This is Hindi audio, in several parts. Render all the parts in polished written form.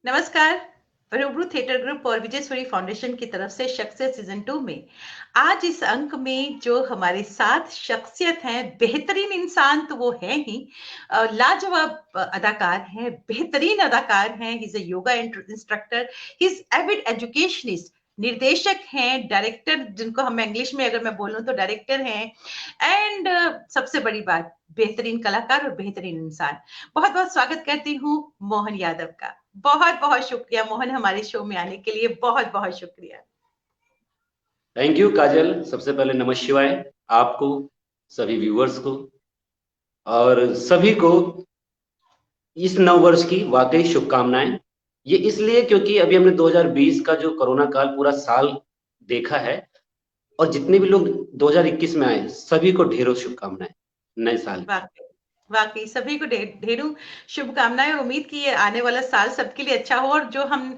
नमस्कार। रूबरू थिएटर ग्रुप और विजयसूरी फाउंडेशन की तरफ से शख्सियत सीजन 2 में आज इस अंक में जो हमारे साथ शख्सियत हैं, बेहतरीन इंसान तो वो है ही, लाजवाब अदाकार हैं, बेहतरीन अदाकार हैं। He is a yoga instructor, he is Avid educationist, निर्देशक हैं, डायरेक्टर, जिनको हम इंग्लिश में अगर मैं बोलूं तो डायरेक्टर हैं, एंड सबसे बड़ी बात, बेहतरीन कलाकार और बेहतरीन इंसान। बहुत बहुत स्वागत करती हूँ मोहन यादव का। बहुत बहुत शुक्रिया मोहन, हमारे शो में आने के लिए बहुत बहुत शुक्रिया। थैंक यू काजल। सबसे पहले नमः शिवाय आपको, सभी व्यूअर्स को और सभी को इस नव वर्ष की वाकई शुभकामनाएं। ये इसलिए क्योंकि अभी हमने 2020 का जो कोरोना काल पूरा साल देखा है और जितने भी लोग 2021 में आए सभी को ढेरों शुभकामनाएं नए साल की। वाकई वाकई सभी को ढेरों शुभकामनाएं और उम्मीद की ये आने वाला साल सबके लिए अच्छा हो, और जो हम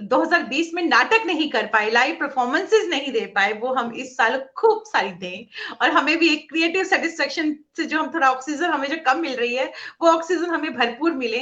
2020 में नाटक नहीं कर पाए, लाइव परफॉर्मेंसेस नहीं दे पाए, वो हम इस साल खूब सारी दें और हमें भी एक क्रिएटिव सेटिस्फेक्शन से जो हम थोड़ा ऑक्सीजन हमें जो कम मिल रही है वो ऑक्सीजन हमें भरपूर मिले।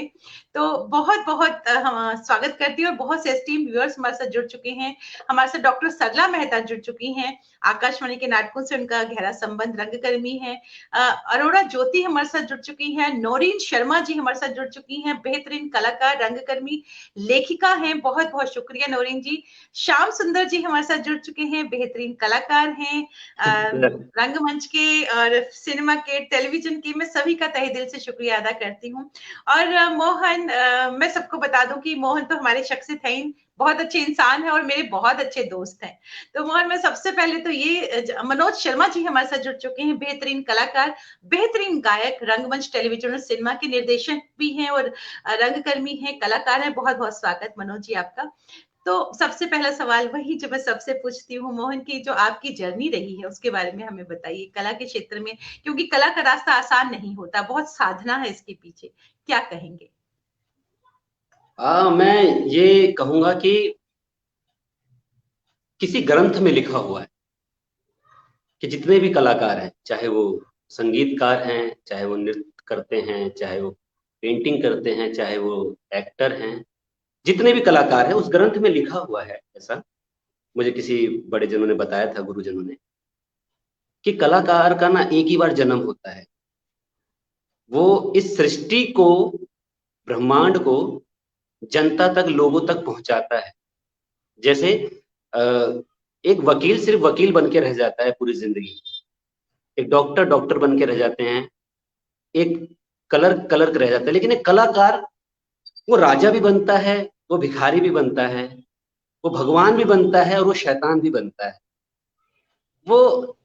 तो बहुत बहुत हम स्वागत करती हूँ। और बहुत से एस्टीम व्यूअर्स हमारे साथ जुड़ चुके हैं। हमारे साथ डॉक्टर सरला मेहता जुड़ चुकी हैं, आकाशवाणी के नाटकों से उनका गहरा संबंध, रंगकर्मी है। अरोड़ा ज्योति हमारे साथ जुड़ चुकी हैं, नौरीन शर्मा जी हमारे साथ जुड़ चुकी हैं, बेहतरीन कलाकार, रंगकर्मी, लेखिका हैं। बहुत बहुत शुक्रिया नौरीन जी। श्याम सुंदर जी हमारे साथ जुड़ चुके हैं, बेहतरीन कलाकार हैं, रंगमंच के और सिनेमा के, टेलीविजन के। मैं सभी का तहे दिल से शुक्रिया अदा करती हूँ। और मोहन, मैं सबको बता दूं कि मोहन तो हमारे शख्सियत है ही, बहुत अच्छे इंसान है और मेरे बहुत अच्छे दोस्त हैं। तो मोहन, मैं सबसे पहले तो ये, मनोज शर्मा जी हमारे साथ जुड़ चुके हैं, बेहतरीन कलाकार, बेहतरीन गायक, रंगमंच, टेलीविजन और सिनेमा के निर्देशक भी हैं और रंगकर्मी हैं, कलाकार हैं। बहुत बहुत स्वागत मनोज जी आपका। तो सबसे पहला सवाल वही जो मैं सबसे पूछती हूँ मोहन, की जो आपकी जर्नी रही है उसके बारे में हमें बताइए, कला के क्षेत्र में, क्योंकि कला का रास्ता आसान नहीं होता, बहुत साधना है इसके पीछे। क्या कहेंगे? मैं ये कहूंगा कि किसी ग्रंथ में लिखा हुआ है कि जितने भी कलाकार हैं, चाहे वो संगीतकार हैं, चाहे वो नृत्य करते हैं, चाहे वो पेंटिंग करते हैं, चाहे वो एक्टर हैं, जितने भी कलाकार हैं, उस ग्रंथ में लिखा हुआ है ऐसा। मुझे किसी बड़े जनों ने बताया था, गुरुजनों ने, कि कलाकार का ना एक ही बार जन्म होता है। वो इस सृष्टि को, ब्रह्मांड को जनता तक, लोगों तक पहुंचाता है। जैसे अ, एक वकील सिर्फ वकील बन के रह जाता है पूरी जिंदगी, एक डॉक्टर डॉक्टर बन के रह जाते हैं, एक कलर कलर रह जाता है, लेकिन एक कलाकार वो राजा भी बनता है, वो भिखारी भी बनता है, वो भगवान भी बनता है और वो शैतान भी बनता है। वो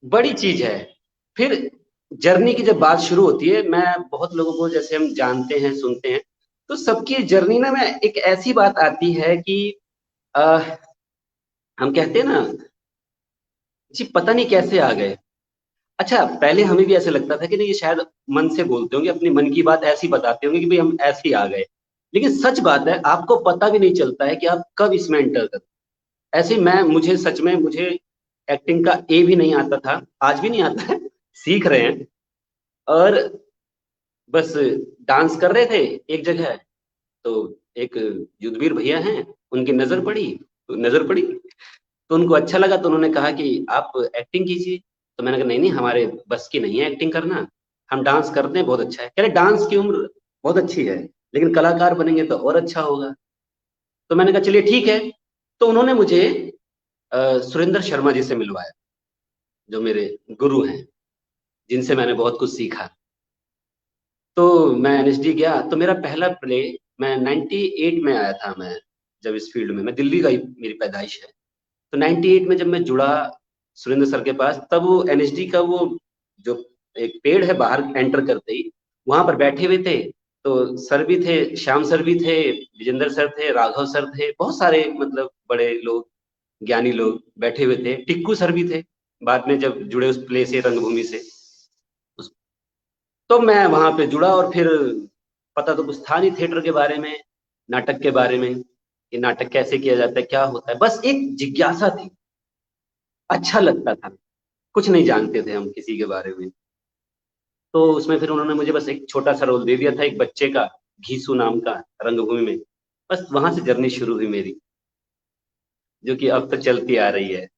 बड़ी चीज है। फिर जर्नी की जब बात शुरू होती है, मैं बहुत लोगों को जैसे हम जानते हैं, सुनते हैं, तो सबकी जर्नी ना में एक ऐसी बात आती है कि आ, हम कहते हैं ना, जी पता नहीं कैसे आ गए। अच्छा, पहले हमें भी ऐसे लगता था कि नहीं, ये शायद मन से बोलते होंगे, अपनी मन की बात ऐसी बताते होंगे कि भाई हम ऐसे ही आ गए। लेकिन सच बात है, आपको पता भी नहीं चलता है कि आप कब इसमें एंटर कर। ऐसे ही मुझे सच में, मुझे एक्टिंग का ए भी नहीं आता था, आज भी नहीं आता है, सीख रहे हैं। और बस डांस कर रहे थे एक जगह, तो एक युद्धवीर भैया हैं, उनकी नजर पड़ी, तो उनको अच्छा लगा, तो उन्होंने कहा कि आप एक्टिंग कीजिए। तो मैंने कहा नहीं नहीं, हमारे बस की नहीं है एक्टिंग करना, हम डांस करते हैं, बहुत अच्छा है। कह रहे डांस की उम्र बहुत अच्छी है, लेकिन कलाकार बनेंगे तो और अच्छा होगा। तो मैंने कहा चलिए ठीक है। तो उन्होंने मुझे सुरेंद्र शर्मा जी से मिलवाया, जो मेरे गुरु हैं, जिनसे मैंने बहुत कुछ सीखा। तो मैं एनएसडी गया, तो मेरा पहला प्ले, मैं 98 में आया था। मैं जब इस फील्ड में, मैं दिल्ली का ही, मेरी पैदाइश है, तो 98 में जब मैं जुड़ा सुरेंद्र सर के पास, तब वो एनएसडी का वो जो एक पेड़ है बाहर एंटर करते ही, वहां पर बैठे हुए थे। तो सर भी थे, श्याम सर भी थे, विजेंद्र सर थे, राघव सर थे, बहुत सारे मतलब बड़े लोग, ज्ञानी लोग बैठे हुए थे, टिक्कू सर भी थे, बाद में जब जुड़े उस प्ले से, रंगभूमि से। उस तो मैं वहां पे जुड़ा और फिर पता तो कुछ था नहीं थिएटर के बारे में, नाटक के बारे में, कि नाटक कैसे किया जाता है, क्या होता है, बस एक जिज्ञासा थी, अच्छा लगता था। कुछ नहीं जानते थे हम किसी के बारे में। तो उसमें फिर उन्होंने मुझे बस एक छोटा सा रोल दे दिया था, एक बच्चे का, घीसू नाम का, रंगभूमि में। बस वहां से जर्नी शुरू हुई मेरी, जो कि अब तक चलती आ रही है।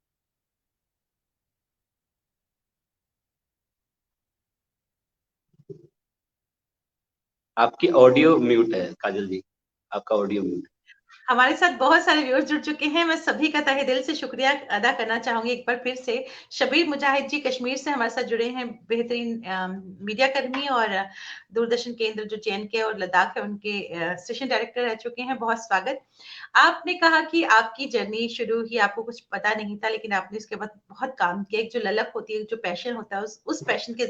आपकी ऑडियो म्यूट है काजल जी, आपका ऑडियो म्यूट। हमारे साथ बहुत सारे व्यूअर्स जुड़ चुके हैं। मैं सभी का तहे दिल से शुक्रिया अदा करना चाहूंगी एक बार फिर से। शबीर मुजाहिद जी कश्मीर से हमारे साथ जुड़े हैं, बेहतरीन मीडिया कर्मी और दूरदर्शन केंद्र जो JNK और लद्दाख है उनके स्टेशन डायरेक्टर रह चुके हैं। बहुत स्वागत। आपने कहा कि आपकी जर्नी शुरू हुई, आपको कुछ पता नहीं था, लेकिन आपने उसके बाद बहुत काम किया। एक जो ललक होती है, जो पैशन होता है, उस पैशन के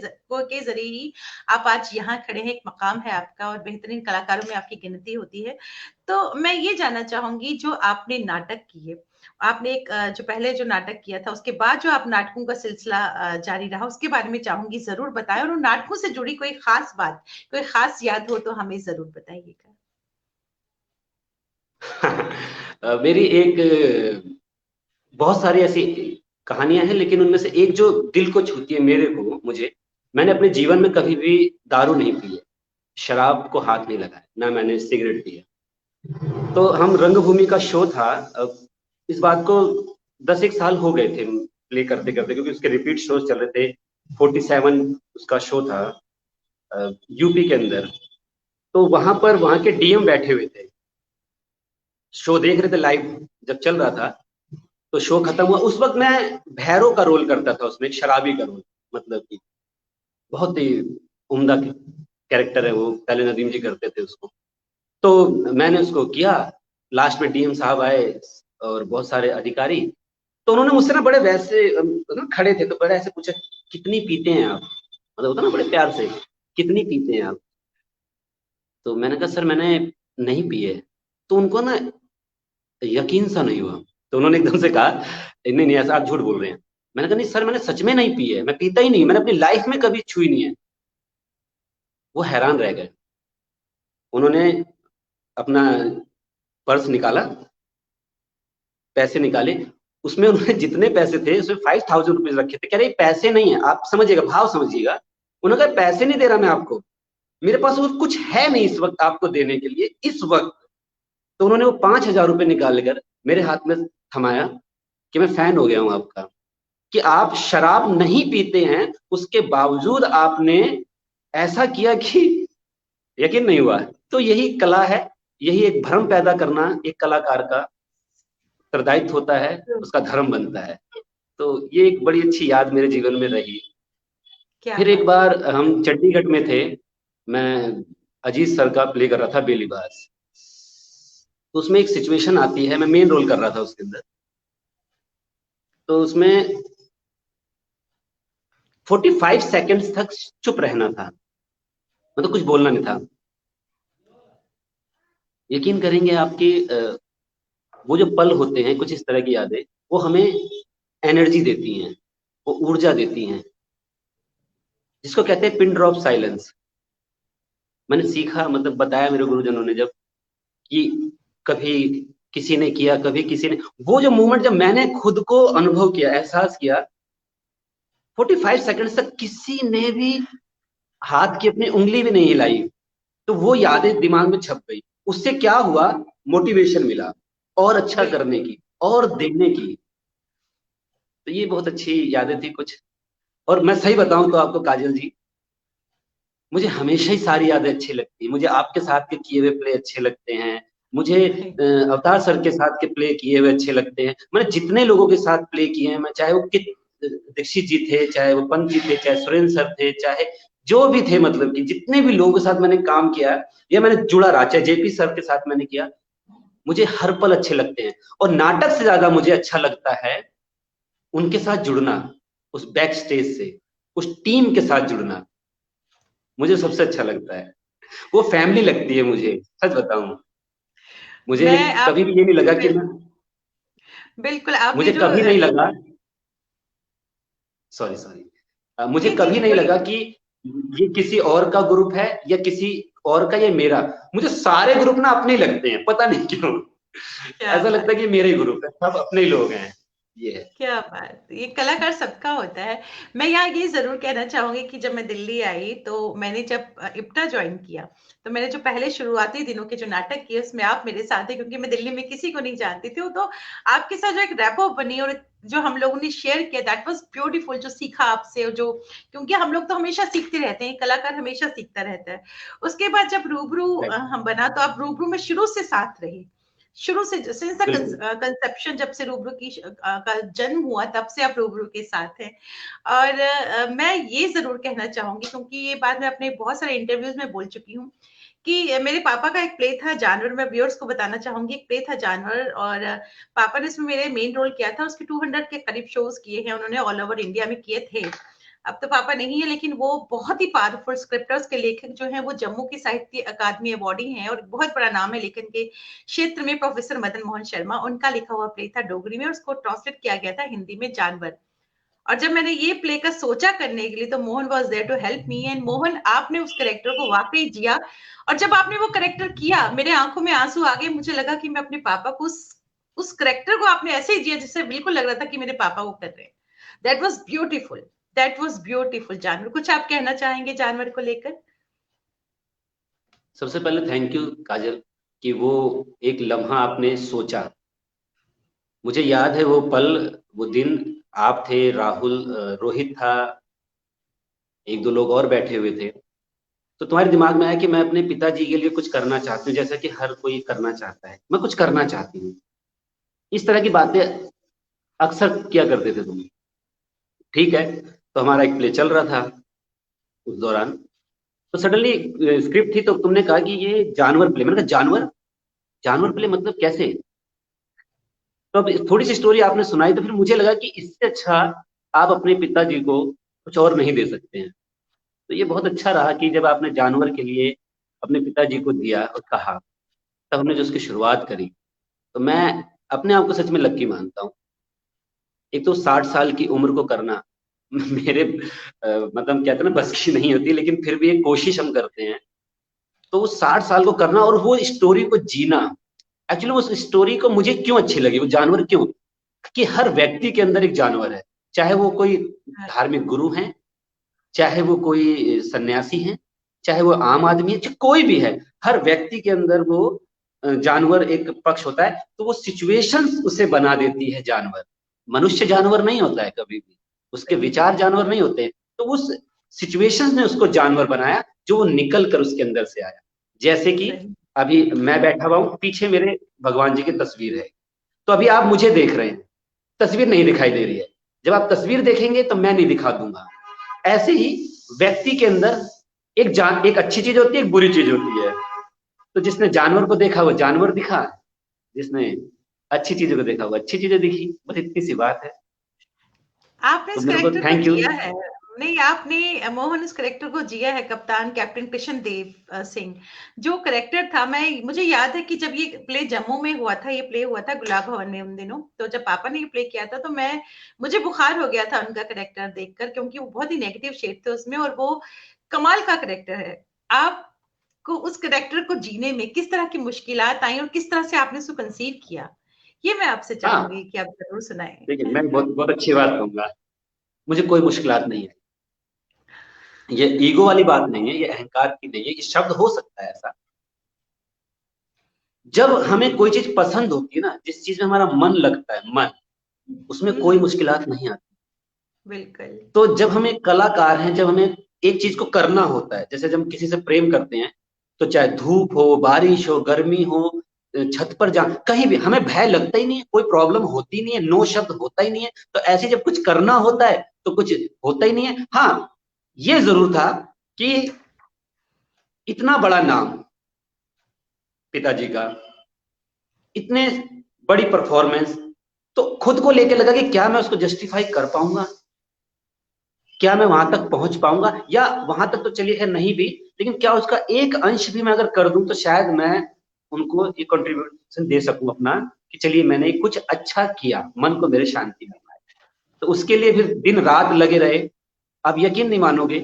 जरिए ही आप आज यहाँ खड़े हैं, एक मकाम है आपका और बेहतरीन कलाकारों में आपकी गिनती होती है। तो मैं ये जानना चाहूंगी, जो आपने नाटक किए, आपने एक जो पहले जो नाटक किया था, उसके बाद जो आप नाटकों का सिलसिला जारी रहा, उसके बारे में चाहूंगी जरूर बताएं। और उन नाटकों से जुड़ी कोई खास बात, कोई खास याद हो तो हमें जरूर बताइएगा। मेरी एक बहुत सारी ऐसी कहानियां हैं, लेकिन उनमें से एक जो दिल को छूती है मेरे को, मुझे, मैंने अपने जीवन में कभी भी दारू नहीं पी है, शराब को हाथ नहीं लगाया, ना मैंने सिगरेट पिया। तो हम रंगभूमि का शो था, इस बात को 10 एक साल हो गए थे प्ले करते करते, क्योंकि उसके रिपीट शोज चल रहे थे। 47 उसका शो था यूपी के अंदर। तो वहां पर वहां के डीएम बैठे हुए थे, शो देख रहे थे लाइव जब चल रहा था। तो शो खत्म हुआ, उस वक्त मैं भैरव का रोल करता था उसमें, एक शराबी का रोल, मतलब कि बहुत ही उम्दा कैरेक्टर है वो, पहले नदीम जी करते थे उसको। तो मैंने उसको किया। लास्ट में डीएम साहब आए और बहुत सारे अधिकारी। तो उन्होंने मुझसे ना बड़े वैसे ना खड़े थे, तो बड़े ऐसे पूछा, कितनी पीते हैं आप, मतलब होता ना बड़े प्यार से, कितनी पीते हैं आप। तो मैंने कहा सर मैंने नहीं पी है। तो उनको ना यकीन सा नहीं हुआ। तो उन्होंने एकदम से कहा, नहीं नहीं ऐसा आप झूठ बोल रहे हैं। मैंने कहा नहीं सर मैंने सच में नहीं पी है, मैं पीता ही नहीं, मैंने अपनी लाइफ में कभी छुई नहीं है। वो हैरान रह गए। उन्होंने अपना पर्स निकाला, पैसे निकाले, उसमें उन्होंने जितने पैसे थे उसमें 5000 रुपीज रखे थे। कह रहे पैसे नहीं है, आप समझिएगा, भाव समझिएगा। उन्होंने कहा पैसे नहीं दे रहा मैं आपको, मेरे पास वो कुछ है नहीं इस वक्त आपको देने के लिए, इस वक्त। तो उन्होंने वो 5000 रुपये निकाल कर मेरे हाथ में थमाया कि मैं फैन हो गया हूं आपका, कि आप शराब नहीं पीते हैं, उसके बावजूद आपने ऐसा किया कि यकीन नहीं हुआ। तो यही कला है, यही एक भ्रम पैदा करना एक कलाकार का उत्तरदायित्व होता है, उसका धर्म बनता है। तो ये एक बड़ी अच्छी याद मेरे जीवन में रही। क्या फिर एक बात है। बार हम चंडीगढ़ में थे, मैं अजीत सर का प्ले कर रहा था बेलीबाज। तो उसमें एक सिचुएशन आती है, मैं मेन रोल कर रहा था उसके अंदर। तो उसमें 45 सेकेंड्स तक चुप रहना था, मतलब कुछ बोलना नहीं था। यकीन करेंगे आपकी वो जो पल होते हैं, कुछ इस तरह की यादें, वो हमें एनर्जी देती हैं, वो ऊर्जा देती हैं, जिसको कहते हैं पिन ड्रॉप साइलेंस। मैंने सीखा, मतलब बताया मेरे गुरुजनों ने जब, कि कभी किसी ने किया, कभी किसी ने, वो जो मोमेंट जब मैंने खुद को अनुभव किया, एहसास किया, 45 सेकेंड तक किसी ने भी हाथ की अपनी उंगली भी नहीं हिलाई। तो वो यादें दिमाग में छप गई। उससे क्या हुआ, मोटिवेशन मिला और अच्छा करने की और देने की। तो ये बहुत अच्छी यादें थी कुछ। और मैं सही बताऊं तो आपको काजल जी, मुझे हमेशा ही सारी यादें अच्छी लगती है। मुझे आपके साथ के किए हुए प्ले अच्छे लगते हैं, मुझे अवतार सर के साथ के प्ले किए हुए अच्छे लगते हैं। मैंने जितने लोगों के साथ प्ले किए हैं, मैं चाहे वो दीक्षित जी थे, चाहे वो पंत जी थे, चाहे सुरेंद्र सर थे, चाहे जो भी थे, मतलब कि जितने भी लोगों के साथ मैंने काम किया या मैंने जुड़ा रहा, चाहे जेपी सर के साथ मैंने किया, मुझे हर पल अच्छे लगते हैं। और नाटक से ज्यादा मुझे अच्छा लगता है उनके साथ जुड़ना, उस बैक स्टेज से, उस टीम के साथ जुड़ना मुझे सबसे अच्छा लगता है। वो फैमिली लगती है मुझे, सच बताऊं। मुझे मैं आप कभी भी ये नहीं लगा कि मैं, बिल्कुल आपने मुझे जो कभी नहीं लगा, सॉरी सॉरी, मुझे जी जी कभी जी नहीं बोलिए। लगा कि ये किसी और का ग्रुप है या किसी और का, ये मेरा। मुझे सारे ग्रुप ना अपने ही लगते हैं, पता नहीं क्यों। क्या ऐसा लगता बात है कि मेरे ही ग्रुप है, सब अपने ही लोग हैं। ये है। क्या बात, ये कलाकार सबका होता है। मैं यहाँ ये जरूर कहना चाहूंगी कि जब मैं दिल्ली आई तो मैंने जब इप्टा ज्वाइन किया, तो मैंने जो पहले शुरुआती दिनों के जो नाटक किए उसमें आप मेरे साथ थे, क्योंकि मैं दिल्ली में किसी को नहीं जानती थी। तो आपके साथ जो एक रैपो बनी और जो हम लोगों ने शेयर किया, दैट वाज ब्यूटीफुल। जो सीखा आपसे, और जो, क्योंकि हम लोग तो हमेशा सीखते रहते हैं, कलाकार हमेशा सीखता रहता है। उसके बाद जब रूबरू हम बना, तो आप रूबरू में शुरू से साथ रहे, शुरू से, सिंस द बिल्कुल। कंसेप्शन, जब से रूबरू की का जन्म हुआ तब से आप रूबरू के साथ हैं। और मैं ये जरूर कहना चाहूंगी, क्योंकि ये बात मैं अपने बहुत सारे इंटरव्यूज में बोल चुकी हूँ, कि मेरे पापा का एक प्ले था जानवर। मैं व्यूअर्स को बताना चाहूंगी, एक प्ले था जानवर, और पापा ने इसमें मेरे मेन रोल किया था। उसके 200 के करीब शोज किए हैं उन्होंने, ऑल ओवर इंडिया में किए थे। अब तो पापा नहीं है, लेकिन वो बहुत ही पावरफुल स्क्रिप्टर्स के लेखक जो हैं, वो जम्मू की साहित्य अकादमी अवार्डी हैं, और बहुत बड़ा नाम है लेखन के क्षेत्र में, प्रोफेसर मदन मोहन शर्मा। उनका लिखा हुआ प्ले था डोगरी में, और उसको ट्रांसलेट किया गया था हिंदी में, जानवर। और जब मैंने ये प्ले का सोचा करने के लिए, तो Mohan was there to help me. And Mohan, आपने उस करेक्टर को वाकई जिया। और जब आपने वो करेक्टर किया, मेरे आंखों में आंसू आ गए। मुझे लगा कि मैं अपने पापा को उस करेक्टर को आपने ऐसे ही जिया जिससे बिल्कुल लग रहा था कि मेरे पापा वो कर रहे हैं। That was beautiful, that was beautiful. जानवर, कुछ आप कहना चाहेंगे जानवर को लेकर? सबसे पहले थैंक यू काजल, कि वो एक लम्हा आपने सोचा। मुझे याद है वो पल, वो दिन। आप थे, राहुल, रोहित था, एक दो लोग और बैठे हुए थे। तो तुम्हारे दिमाग में आया कि मैं अपने पिताजी के लिए कुछ करना चाहती हूँ, जैसा कि हर कोई करना चाहता है, मैं कुछ करना चाहती हूँ। इस तरह की बातें अक्सर किया करते थे तुम। ठीक है, तो हमारा एक प्ले चल रहा था उस दौरान। तो सडनली स्क्रिप्ट थी, तो तुमने कहा कि ये जानवर प्ले। मैंने कहा जानवर, जानवर प्ले मतलब कैसे? तो अब थोड़ी सी स्टोरी आपने सुनाई, तो फिर मुझे लगा कि इससे अच्छा आप अपने पिताजी को कुछ और नहीं दे सकते हैं। तो ये बहुत अच्छा रहा कि जब आपने जानवर के लिए अपने पिताजी को दिया और कहा, तब हमने जो उसकी शुरुआत करी। तो मैं अपने आप को सच में लक्की मानता हूँ। एक तो 60 साल की उम्र को करना मेरे मतलब कहते हैं ना, बस की नहीं होती, लेकिन फिर भी एक कोशिश हम करते हैं। तो उस 60 साल को करना और वो स्टोरी को जीना। एक्चुअली उस स्टोरी को मुझे क्यों अच्छी लगी, वो जानवर क्यों? कि हर व्यक्ति के अंदर एक जानवर है, चाहे वो कोई धार्मिक गुरु है, चाहे वो कोई सन्यासी है, चाहे वो आम आदमी है, चाहे कोई भी है। हर व्यक्ति के अंदर वो जानवर एक पक्ष होता है। तो वो सिचुएशंस उसे बना देती है जानवर। मनुष्य जानवर नहीं होता है कभी भी, उसके विचार जानवर नहीं होते हैं। तो उस सिचुएशंस ने उसको जानवर बनाया, जो वो निकल कर उसके अंदर से आया। जैसे कि अभी मैं बैठा हुआ हूँ, पीछे मेरे भगवान जी की तस्वीर है। तो अभी आप मुझे देख रहे हैं, तस्वीर नहीं दिखाई दे रही है। जब आप तस्वीर देखेंगे तो मैं नहीं दिखा दूंगा। ऐसे ही व्यक्ति के अंदर एक अच्छी चीज होती है, एक बुरी चीज होती है। तो जिसने जानवर को देखा वो जानवर दिखा, जिसने अच्छी चीजों को देखा वो अच्छी चीजें दिखी। बस इतनी सी बात है। आपने तो इस मेरे को कैरेक्टर को थैंक यू। जिया है। नहीं, आपने मोहन इस कैरेक्टर को जिया है, कप्तान कैप्टन कृष्ण देव सिंह। जो कैरेक्टर था, मैं, मुझे याद है कि जब ये प्ले जम्मू में हुआ था, ये प्ले हुआ था गुलाब भवन में उन दिनों, तो जब पापा ने ये प्ले किया था, तो मुझे बुखार हो गया था उनका कैरेक्टर देखकर, क्योंकि वो बहुत ही नेगेटिव शेड थे उसमें, और वो कमाल का कैरेक्टर है। आपको उस कैरेक्टर को जीने में किस तरह की मुश्किलात आई, और किस तरह से आपने उसको कंसीव किया, ये मैं आपसे चाहूंगी हाँ, कि आप जरूर सुनाएं। देखिए मैं बहुत बहुत अच्छी बात कहूंगा। मुझे कोई मुश्किलात नहीं है। ये ईगो वाली बात नहीं है, ये अहंकार की नहीं है। ये शब्द हो सकता है ऐसा, जब हमें कोई चीज पसंद होती है ना, जिस चीज में हमारा मन लगता है, मन, उसमें कोई मुश्किलात नहीं आती। बिल्कुल। तो जब हम एक कलाकार हैं, जब हमें एक चीज को करना होता है, जैसे जब हम किसी से प्रेम करते हैं, तो चाहे धूप हो, बारिश हो, गर्मी हो, छत पर जा, कहीं भी हमें भय लगता ही नहीं है, कोई प्रॉब्लम होती नहीं है, नो शब्द होता ही नहीं है। तो ऐसे जब कुछ करना होता है तो कुछ होता ही नहीं है। हाँ, ये जरूर था कि इतना बड़ा नाम पिताजी का, इतने बड़ी परफॉर्मेंस, तो खुद को लेके लगा कि क्या मैं उसको जस्टिफाई कर पाऊंगा, क्या मैं वहां तक पहुंच पाऊंगा, या वहां तक तो चलिए खैर नहीं भी, लेकिन क्या उसका एक अंश भी मैं अगर कर दूं तो शायद मैं उनको ये कंट्रीब्यूशन दे सकूं अपना, कि चलिए मैंने कुछ अच्छा किया, मन को मेरे शांति मिला है। तो उसके लिए फिर दिन रात लगे रहे। आप यकीन नहीं मानोगे,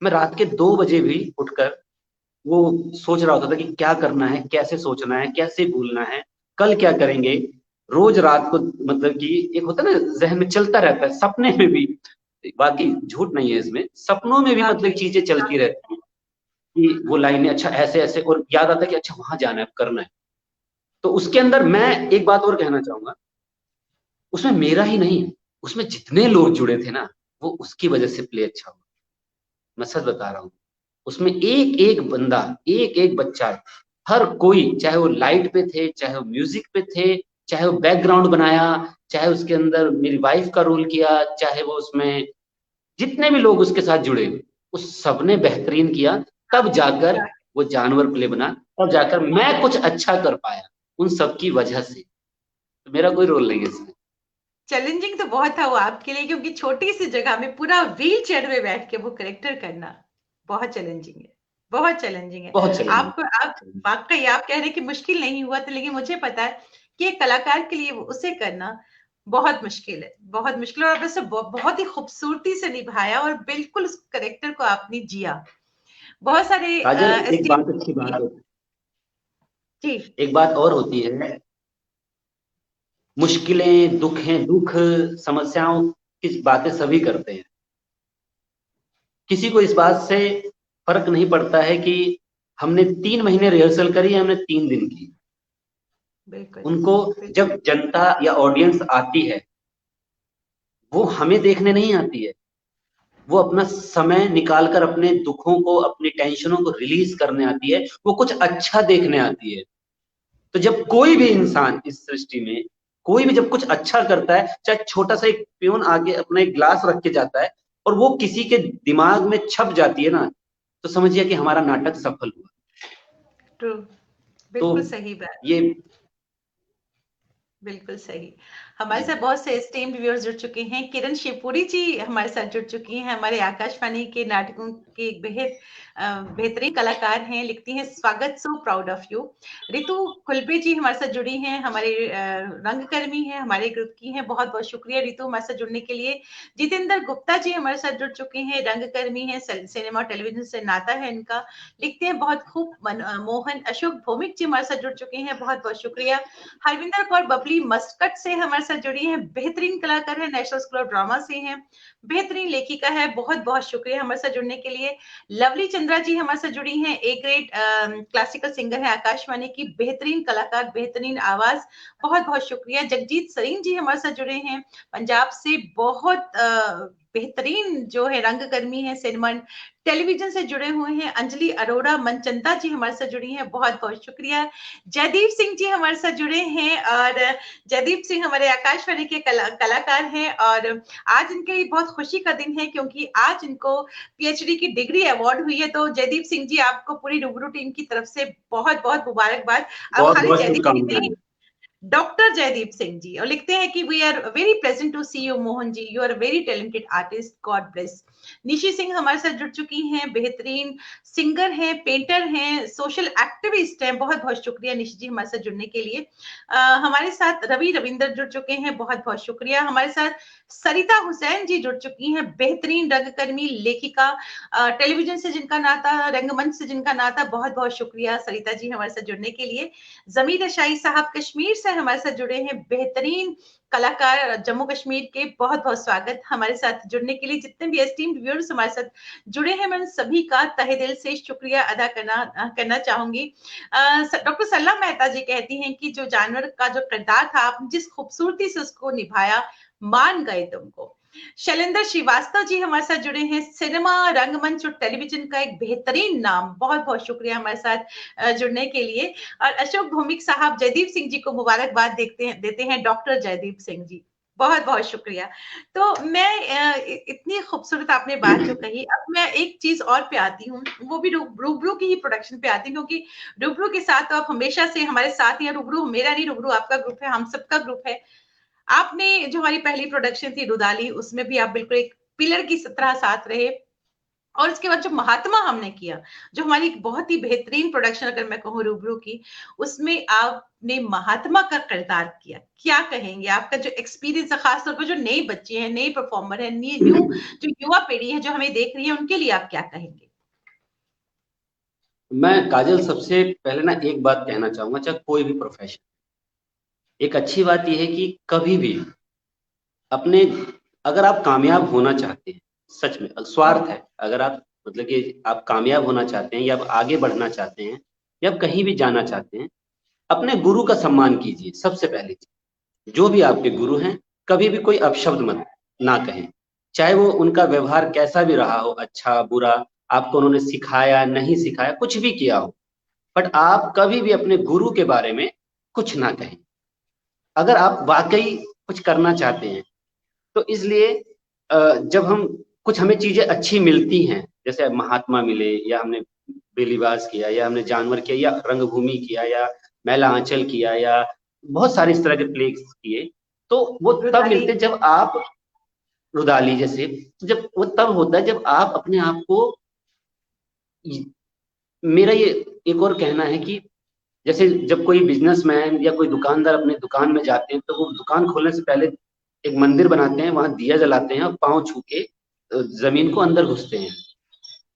मैं रात के 2 बजे भी उठकर वो सोच रहा होता था कि क्या करना है, कैसे सोचना है, कैसे भूलना है, कल क्या करेंगे। रोज रात को, मतलब कि एक होता है ना जहन में चलता रहता है, सपने में भी, बाकी झूठ नहीं है इसमें, सपनों में भी मतलब वाकई चीजें चलती वाकई। रहती हैं कि वो लाइनें अच्छा ऐसे ऐसे, और याद आता है कि अच्छा वहां जाना है, करना है। तो उसके अंदर मैं एक बात और कहना चाहूंगा, उसमें मेरा ही नहीं, उसमें जितने लोग जुड़े थे ना, वो उसकी वजह से प्ले अच्छा हुआ। मैं सच बता रहा हूँ, उसमें एक एक बंदा, एक एक बच्चा, हर कोई, चाहे वो लाइट पे थे, चाहे वो म्यूजिक पे थे, चाहे वो बैकग्राउंड बनाया, चाहे उसके अंदर मेरी वाइफ का रोल किया, चाहे वो उसमें जितने भी लोग उसके साथ जुड़े, उस सबने बेहतरीन किया। तब जाकर वो जानवर प्ले बना, तब जाकर मैं कुछ अच्छा कर पाया उन सबकी वजह से। तो मेरा कोई रोल नहीं है इसमें। चैलेंजिंग तो बहुत था वो आपके लिए, क्योंकि छोटी सी जगह में पूरा व्हील चेयर में बैठ के वो करेक्टर करना बहुत चैलेंजिंग है, बहुत चैलेंजिंग है। बहुत चैलेंजिंग। आपको आप वाकई आप कह रहे हैं कि मुश्किल नहीं हुआ था, लेकिन मुझे पता है कि एक कलाकार के लिए उसे करना बहुत मुश्किल है, बहुत मुश्किल है। और वैसे बहुत ही खूबसूरती से निभाया और बिल्कुल उस करेक्टर को आपने जिया। बहुत सारे काजल, एक एस्टीम बात अच्छी बात होती, जी एक बात और होती है, मुश्किलें, दुख हैं, दुख, समस्याओं की बातें सभी करते हैं। किसी को इस बात से फर्क नहीं पड़ता है कि हमने 3 महीने रिहर्सल करी, हमने 3 दिन की। बिल्कुल उनको बिल्कुल। जब जनता या ऑडियंस आती है, वो हमें देखने नहीं आती है, वो अपना समय निकाल कर अपने दुखों को, अपनी टेंशनों को रिलीज करने आती है, वो कुछ अच्छा देखने आती है। तो जब कोई भी इंसान इस सृष्टि में, कोई भी जब कुछ अच्छा करता है, चाहे छोटा सा एक प्यून आगे अपना एक ग्लास रख के जाता है, और वो किसी के दिमाग में छप जाती है ना, तो समझिए कि हमारा नाटक सफल हुआ। ट्रू। तो बिल्कुल सही बात। ये, बिल्कुल सही। हमारे साथ बहुत से एस्टीम्ड व्यूअर्स जुड़ चुके हैं। किरण शिवपुरी जी हमारे साथ जुड़ चुकी हैं, हमारे आकाशवाणी के नाटकों के एक बेहतरीन कलाकार हैं, लिखती हैं स्वागत, so proud of you. Ritu Kulbe ji हमारे साथ जुड़ी हैं, हमारे रंगकर्मी हैं, हमारे ग्रुप की हैं। बहुत बहुत शुक्रिया रितु हमारे साथ जुड़ने के लिए। जितेंद्र गुप्ता जी हमारे साथ जुड़ चुके हैं, रंगकर्मी हैं, सिनेमा टेलीविजन से नाता है इनका, लिखते हैं बहुत खूब। मोहन अशोक भौमिक जी हमारे साथ जुड़ चुके हैं, बहुत बहुत शुक्रिया। हरविंदर कौर बबली मस्कट से हमारे साथ जुड़ी हैं, बेहतरीन कलाकार है, नेशनल स्कूल ऑफ ड्रामा से हैं, बेहतरीन लेखिका है, बहुत बहुत शुक्रिया हमारे साथ जुड़ने के लिए। लवली चंद्रा जी हमारे साथ जुड़ी हैं, ए ग्रेड क्लासिकल सिंगर है, आकाशवाणी की बेहतरीन कलाकार, बेहतरीन आवाज, बहुत बहुत शुक्रिया। जगजीत सरीन जी हमारे साथ जुड़े हैं पंजाब से, बहुत बेहतरीन जो है रंगकर्मी है, सिनेमा टेलीविजन से जुड़े हुए हैं। अंजलि अरोड़ा मनचंदा जी हमारे साथ जुड़ी हैं, बहुत बहुत शुक्रिया। जयदीप सिंह जी हमारे साथ जुड़े हैं, और जयदीप सिंह हमारे आकाशवाणी के कलाकार हैं, और आज इनके लिए बहुत खुशी का दिन है, क्योंकि आज इनको पीएचडी की डिग्री अवार्ड हुई है। तो जयदीप सिंह जी, आपको पूरी रूबरू टीम की तरफ से बहुत बहुत मुबारकबाद। अब बहुत खाली बहुत जयदीप सिंह शुभकामनाएं। नहीं, डॉक्टर जयदीप सिंह जी, और लिखते हैं कि we are very pleasant to see you Mohan ji, you are very talented artist, God bless. Nishi Singh हमारे साथ जुड़ चुकी हैं, बेहतरीन सिंगर हैं, पेंटर हैं, सोशल एक्टिविस्ट हैं, बहुत बहुत शुक्रिया निशी जी हमारे साथ जुड़ने के लिए। हमारे साथ रवि रविंदर जुड़ चुके हैं, बहुत बहुत शुक्रिया। हमारे साथ सरिता हुसैन जी जुड़ चुकी हैं, बेहतरीन रंगकर्मी, लेखिका, टेलीविजन से जिनका नाता, रंगमंच से जिनका नाता, बहुत बहुत शुक्रिया सरिता जी हमारे साथ जुड़ने के लिए। जमीर शाही साहब कश्मीर से हमारे साथ जुड़े हैं, बेहतरीन कलाकार जम्मू कश्मीर के, बहुत बहुत स्वागत हमारे साथ जुड़ने के लिए। जितने भी एस्टीम्ड व्यूअर्स हमारे साथ जुड़े हैं, मैं सभी का तहे दिल से शुक्रिया अदा करना चाहूंगी। डॉक्टर सल्ला मेहता जी कहती हैं कि जो जानवर का जो किरदार था, आपने जिस खूबसूरती से उसको निभाया, मान गए तुमको। शैलेंद्र श्रीवास्तव जी हमारे साथ जुड़े हैं, सिनेमा, रंगमंच और टेलीविजन का एक बेहतरीन नाम, बहुत बहुत शुक्रिया हमारे साथ जुड़ने के लिए। और अशोक भौमिक साहब जयदीप सिंह जी को मुबारकबाद देते हैं डॉक्टर जयदीप सिंह जी, बहुत बहुत शुक्रिया। तो मैं इतनी खूबसूरत आपने बात जो कही, अब मैं एक चीज और पे आती हूँ, वो भी रूबरू की ही प्रोडक्शन पे आती हूँ, क्योंकि रूबरू के साथ तो आप हमेशा से हमारे साथ ही हैं। रूबरू मेरा नहीं, रूबरू आपका ग्रुप है, हम सबका ग्रुप है। आपने जो हमारी पहली प्रोडक्शन थी रुदाली, उसमें भी आप बिल्कुल एक पिलर की तरह साथ रहे। और उसके बाद जो महात्मा हमने किया, जो हमारी एक बहुत ही बेहतरीन प्रोडक्शन अगर मैं कहूँ रूबरू की, उसमें आपने महात्मा का किरदार किया। क्या कहेंगे, आपका जो एक्सपीरियंस है, खासतौर पर जो नए बच्चे हैं, नए परफॉर्मर हैं, न्यू जो युवा पीढ़ी है जो हमें देख रही है, उनके लिए आप क्या कहेंगे? मैं काजल सबसे पहले ना एक बात कहना चाहूंगा, चाहे कोई भी प्रोफेशन, एक अच्छी बात यह है कि कभी भी अपने, अगर आप कामयाब होना चाहते हैं, सच में स्वार्थ है, अगर आप मतलब कि आप कामयाब होना चाहते हैं या आप आगे बढ़ना चाहते हैं या आप कहीं भी जाना चाहते हैं, अपने गुरु का सम्मान कीजिए सबसे पहले चीज। जो भी आपके गुरु हैं, कभी भी कोई अपशब्द मत ना कहें, चाहे वो उनका व्यवहार कैसा भी रहा हो, अच्छा बुरा, आपको उन्होंने सिखाया नहीं सिखाया, कुछ भी किया हो, बट आप कभी भी अपने गुरु के बारे में कुछ ना कहें, अगर आप वाकई कुछ करना चाहते हैं। तो इसलिए जब हम कुछ हमें चीजें अच्छी मिलती हैं, जैसे महात्मा मिले या हमने बेलिबास किया या हमने जानवर किया या रंगभूमि किया या मैला आंचल किया या बहुत सारे इस तरह के प्ले किए, तो वो तब रुदाली। मिलते जब आप, रुदाली जैसे, जब वो तब होता है जब आप अपने आप को, मेरा ये एक और कहना है कि जैसे जब कोई बिजनेसमैन या कोई दुकानदार अपने दुकान में जाते हैं, तो वो दुकान खोलने से पहले एक मंदिर बनाते हैं, वहां दिया जलाते हैं और पांव छू के जमीन को अंदर घुसते हैं,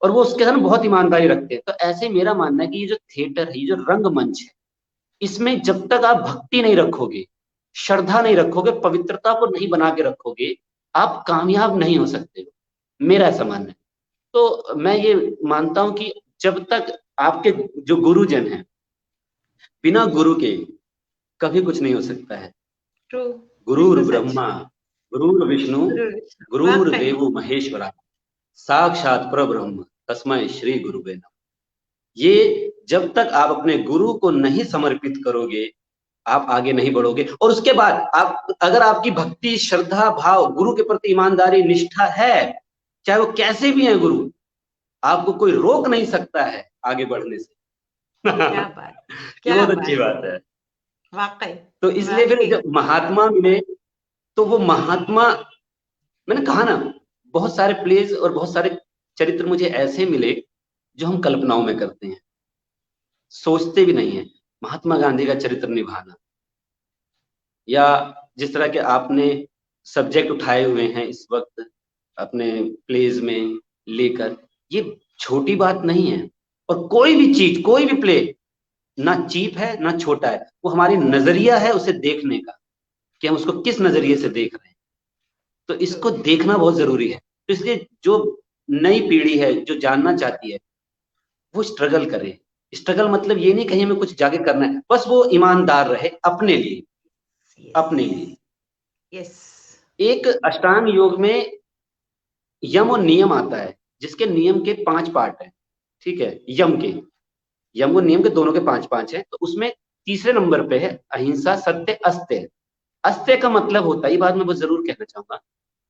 और वो उसके साथ बहुत ईमानदारी रखते हैं। तो ऐसे मेरा मानना है कि ये जो थिएटर है, ये जो रंगमंच है, इसमें जब तक आप भक्ति नहीं रखोगे, श्रद्धा नहीं रखोगे, पवित्रता को नहीं बना के रखोगे, आप कामयाब नहीं हो सकते हो, मेरा ऐसा मानना है। तो मैं ये मानता हूं कि जब तक आपके जो गुरुजन हैं, बिना गुरु के कभी कुछ नहीं हो सकता है। ट्रू। गुरुर बिल्कुल सच। ब्रह्मा, गुरुर विष्णु, गुरुर वाकई। देवो महेश्वरा, साक्षात परब्रह्म, तस्मै श्री गुरुवे नमः। ये जब तक आप अपने गुरु को नहीं समर्पित करोगे, आप आगे नहीं बढ़ोगे। और उसके बाद आप, अगर आपकी भक्ति श्रद्धा भाव, गुरु के प्रति ईमानदारी निष्ठा है, चाहे वो कैसे भी है गुरु, आपको कोई रोक नहीं सकता है आगे बढ़ने से। क्या बात, ये क्या बहुत अच्छी बात। बात है। वाकई। तो इसलिए फिर वाकई। जब महात्मा मिले, तो वो महात्मा, मैंने कहा ना, बहुत सारे प्लेज और बहुत सारे चरित्र मुझे ऐसे मिले जो हम कल्पनाओं में करते हैं, सोचते भी नहीं है। महात्मा गांधी का चरित्र निभाना, या जिस तरह के आपने सब्जेक्ट उठाए हुए हैं इस वक्त अपने प्लेज में लेकर, ये छोटी बात नहीं है। और कोई भी चीज, कोई भी प्ले ना चीप है ना छोटा है, वो हमारी नजरिया है उसे देखने का, कि हम उसको किस नजरिए से देख रहे हैं। तो इसको देखना बहुत जरूरी है। तो इसलिए जो नई पीढ़ी है जो जानना चाहती है, वो स्ट्रगल करे। स्ट्रगल मतलब ये नहीं कहीं हमें कुछ जाके करना है, बस वो ईमानदार रहे अपने लिए, अपने लिए। यस। एक अष्टांग योग में यम और नियम आता है, जिसके नियम के 5 पार्ट है, ठीक है। यम और नियम के दोनों के 5 5 है। तो उसमें तीसरे नंबर पे है अहिंसा सत्य अस्त्य। अस्त्य का मतलब होता है, ये बात मैं बहुत जरूर कहना चाहूंगा,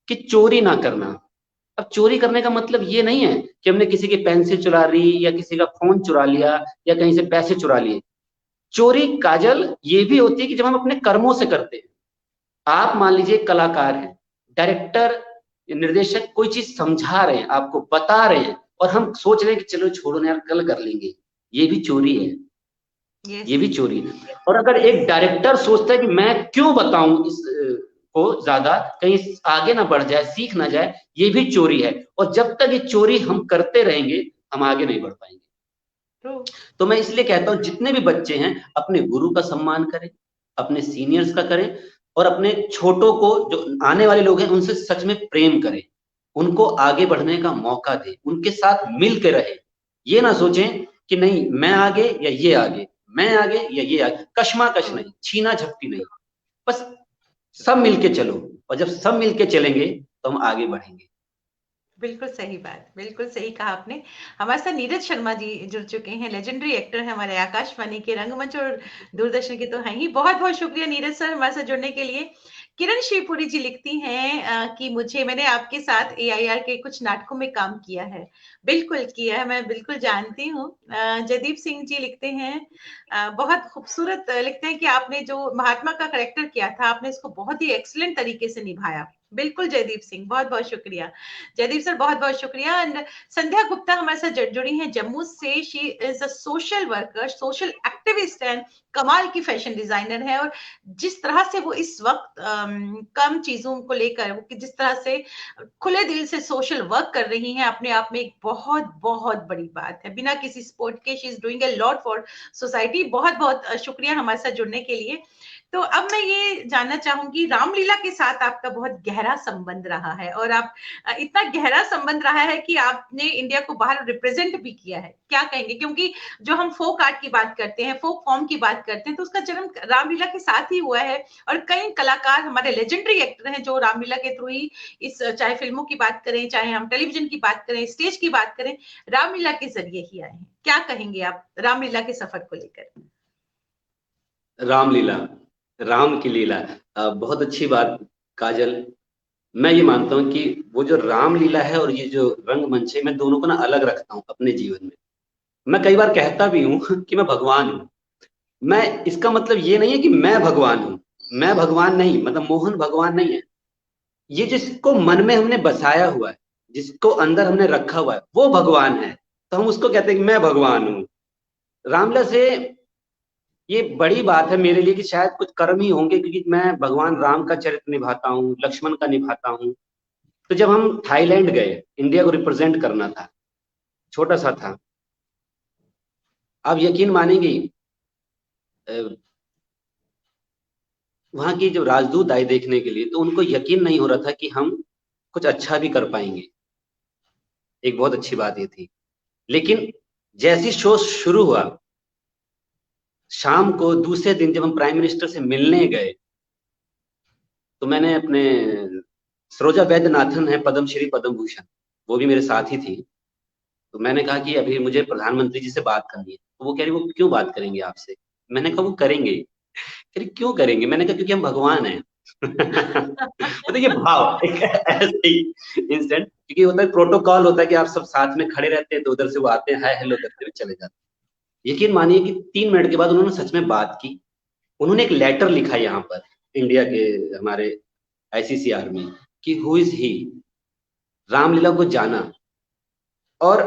कि चोरी ना करना। अब चोरी करने का मतलब ये नहीं है कि हमने किसी की पेंसिल चुरा ली या किसी का फोन चुरा लिया या कहीं से पैसे चुरा लिए। चोरी, काजल, ये भी होती है कि जब हम अपने कर्मों से करते हैं। आप मान लीजिए कलाकार हैं, डायरेक्टर, निर्देशक कोई चीज समझा रहे हैं, आपको बता रहे हैं, और हम सोच रहे हैं कि चलो छोड़ो ना यार, कल कर लेंगे, ये भी चोरी है। यस। ये भी चोरी है। और अगर एक डायरेक्टर सोचता है कि मैं क्यों बताऊं इस को ज्यादा, कहीं आगे ना बढ़ जाए, सीख ना जाए, ये भी चोरी है। और जब तक ये चोरी हम करते रहेंगे, हम आगे नहीं बढ़ पाएंगे। तो मैं इसलिए कहता हूं, जितने भी बच्चे हैं अपने गुरु का सम्मान करें, अपने सीनियर्स का करें, और अपने छोटों को, जो आने वाले लोग हैं, उनसे सच में प्रेम करें, उनको आगे बढ़ने का मौका दें, उनके साथ मिल के रहे। ये ना सोचें कि नहीं मैं आगे या ये आगे, मैं आगे या ये आगे, कशमाकश नहीं, छीना झपटी नहीं, बस सब मिलके चलो। और जब सब मिलके चलेंगे तो हम आगे बढ़ेंगे। बिल्कुल सही बात, बिल्कुल सही कहा आपने। हमारे साथ नीरज शर्मा जी जुड़ चुके हैं, लेजेंडरी एक्टर हैं हमारे आकाशवाणी के, रंगमंच और दूरदर्शन के तो हैं ही। बहुत बहुत शुक्रिया नीरज सर हमारे साथ जुड़ने के लिए। किरण शिवपुरी जी लिखती हैं कि मैंने आपके साथ एआईआर के कुछ नाटकों में काम किया है। बिल्कुल किया है, मैं बिल्कुल जानती हूँ। जयदीप सिंह जी लिखते हैं बहुत खूबसूरत लिखते हैं कि आपने जो महात्मा का करेक्टर किया था, आपने इसको बहुत ही एक्सीलेंट तरीके से निभाया। बिल्कुल जयदीप सिंह, बहुत बहुत शुक्रिया जयदीप सर, बहुत बहुत शुक्रिया। एंड संध्या गुप्ता हमारे साथ जुड़ी हैं जम्मू से। She is a social worker, social activist activist हैं, कमाल की फैशन डिजाइनर है, और जिस तरह से वो इस वक्त कम चीजों को लेकर वो जिस तरह से खुले दिल से सोशल वर्क कर रही हैं, अपने आप में एक बहुत बहुत बड़ी बात है। बिना किसी स्पोर्ट के she is doing a lot for society. बहुत बहुत शुक्रिया हमारे साथ जुड़ने के लिए। तो अब मैं ये जानना चाहूंगी, रामलीला के साथ आपका बहुत गहरा संबंध रहा है, और आप इतना गहरा संबंध रहा है कि आपने इंडिया को बाहर रिप्रेजेंट भी किया है, क्या कहेंगे? क्योंकि जो हम फोक आर्ट की बात करते हैं, फोक फॉर्म की बात करते हैं, तो उसका जन्म रामलीला के साथ ही हुआ है, और कई कलाकार हमारे लेजेंडरी एक्टर हैं जो रामलीला के थ्रू ही इस, चाहे फिल्मों की बात करें, चाहे हम टेलीविजन की बात करें, स्टेज की बात करें, रामलीला के जरिए ही आए हैं। क्या कहेंगे आप रामलीला के सफर को लेकर? रामलीला, राम की लीला, बहुत अच्छी बात काजल। मैं ये मानता हूँ कि वो जो रामलीला है और ये जो रंगमंच है, मैं दोनों को ना अलग रखता हूँ अपने जीवन में। मैं कई बार कहता भी हूँ कि मैं भगवान हूँ। मैं, इसका मतलब ये नहीं है कि मैं भगवान हूँ, मैं भगवान नहीं, मतलब मोहन भगवान नहीं है। ये जिसको मन में हमने बसाया हुआ है, जिसको अंदर हमने रखा हुआ है, वो भगवान है। तो हम उसको कहते हैं कि मैं भगवान हूँ। रामलीला से ये बड़ी बात है मेरे लिए कि शायद कुछ कर्म ही होंगे, क्योंकि मैं भगवान राम का चरित्र निभाता हूँ, लक्ष्मण का निभाता हूँ। तो जब हम थाईलैंड गए, इंडिया को रिप्रेजेंट करना था, छोटा सा था, आप यकीन मानेंगी, वहां की जो राजदूत आए देखने के लिए, तो उनको यकीन नहीं हो रहा था कि हम कुछ अच्छा भी कर पाएंगे। एक बहुत अच्छी बात ये थी। लेकिन जैसी शो शुरू हुआ, शाम को दूसरे दिन जब हम प्राइम मिनिस्टर से मिलने गए, तो मैंने अपने, सरोजा वैद्यनाथन है पद्मश्री पद्म भूषण, वो भी मेरे साथ ही थी। तो मैंने कहा कि अभी मुझे प्रधानमंत्री जी से बात करनी है। तो वो कह रही, वो क्यों बात करेंगे आपसे? मैंने कहा वो करेंगे। कह रही क्यों करेंगे? मैंने कहा क्योंकि हम भगवान हैं। तो ये भाव एक ऐसे ही इंस्टेंट, क्योंकि होता है प्रोटोकॉल होता है कि आप सब साथ में खड़े रहते हैं, तो उधर से वो आते हैं, हाय हेलो करते हुए चले जाते हैं। यकीन मानिए कि 3 मिनट के बाद उन्होंने सच में बात की। उन्होंने एक लेटर लिखा यहाँ पर इंडिया के हमारे आईसीसीआर में कि हु इज ही, रामलीला को जाना। और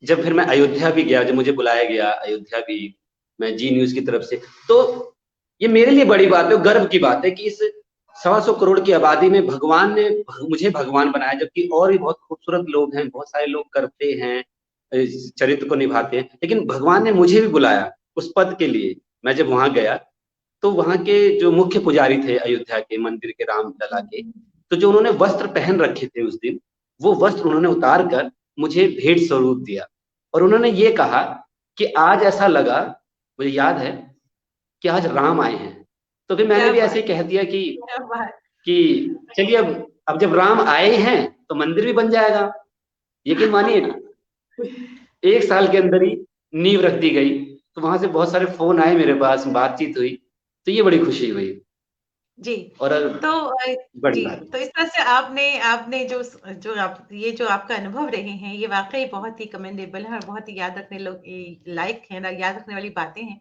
जब फिर मैं अयोध्या भी गया, जब मुझे बुलाया गया अयोध्या भी, मैं जी न्यूज की तरफ से, तो ये मेरे लिए बड़ी बात है, गर्व की बात है कि इस 125 करोड़ की आबादी में भगवान ने मुझे भगवान बनाया। जबकि और भी बहुत खूबसूरत लोग हैं, बहुत सारे लोग करते हैं, इस चरित्र को निभाते हैं, लेकिन भगवान ने मुझे भी बुलाया उस पद के लिए। मैं जब वहां गया, तो वहां के जो मुख्य पुजारी थे अयोध्या के मंदिर के, रामलला के, तो जो उन्होंने वस्त्र पहन रखे थे उस दिन, वो वस्त्र उन्होंने उतार कर मुझे भेंट स्वरूप दिया। और उन्होंने ये कहा कि आज ऐसा लगा, मुझे याद है, कि आज राम आए हैं। तो फिर मैंने क्या भी ऐसे बात, ही कह दिया क्या बात। कि चलिए अब जब राम आए हैं तो मंदिर भी बन जाएगा। यकीन मानिए 1 साल के अंदर ही नींव रख दी गई। तो वहां से बहुत सारे फोन आए मेरे पास, बातचीत हुई, तो ये बड़ी खुशी हुई। जी। और तो बड़ी जी, बात। तो इस तरह से आपने आपने जो जो आप ये जो आपका अनुभव रहे हैं, ये वाकई बहुत ही कमेंडेबल है और बहुत ही याद रखने लोग लायक है ना, याद रखने वाली बातें हैं।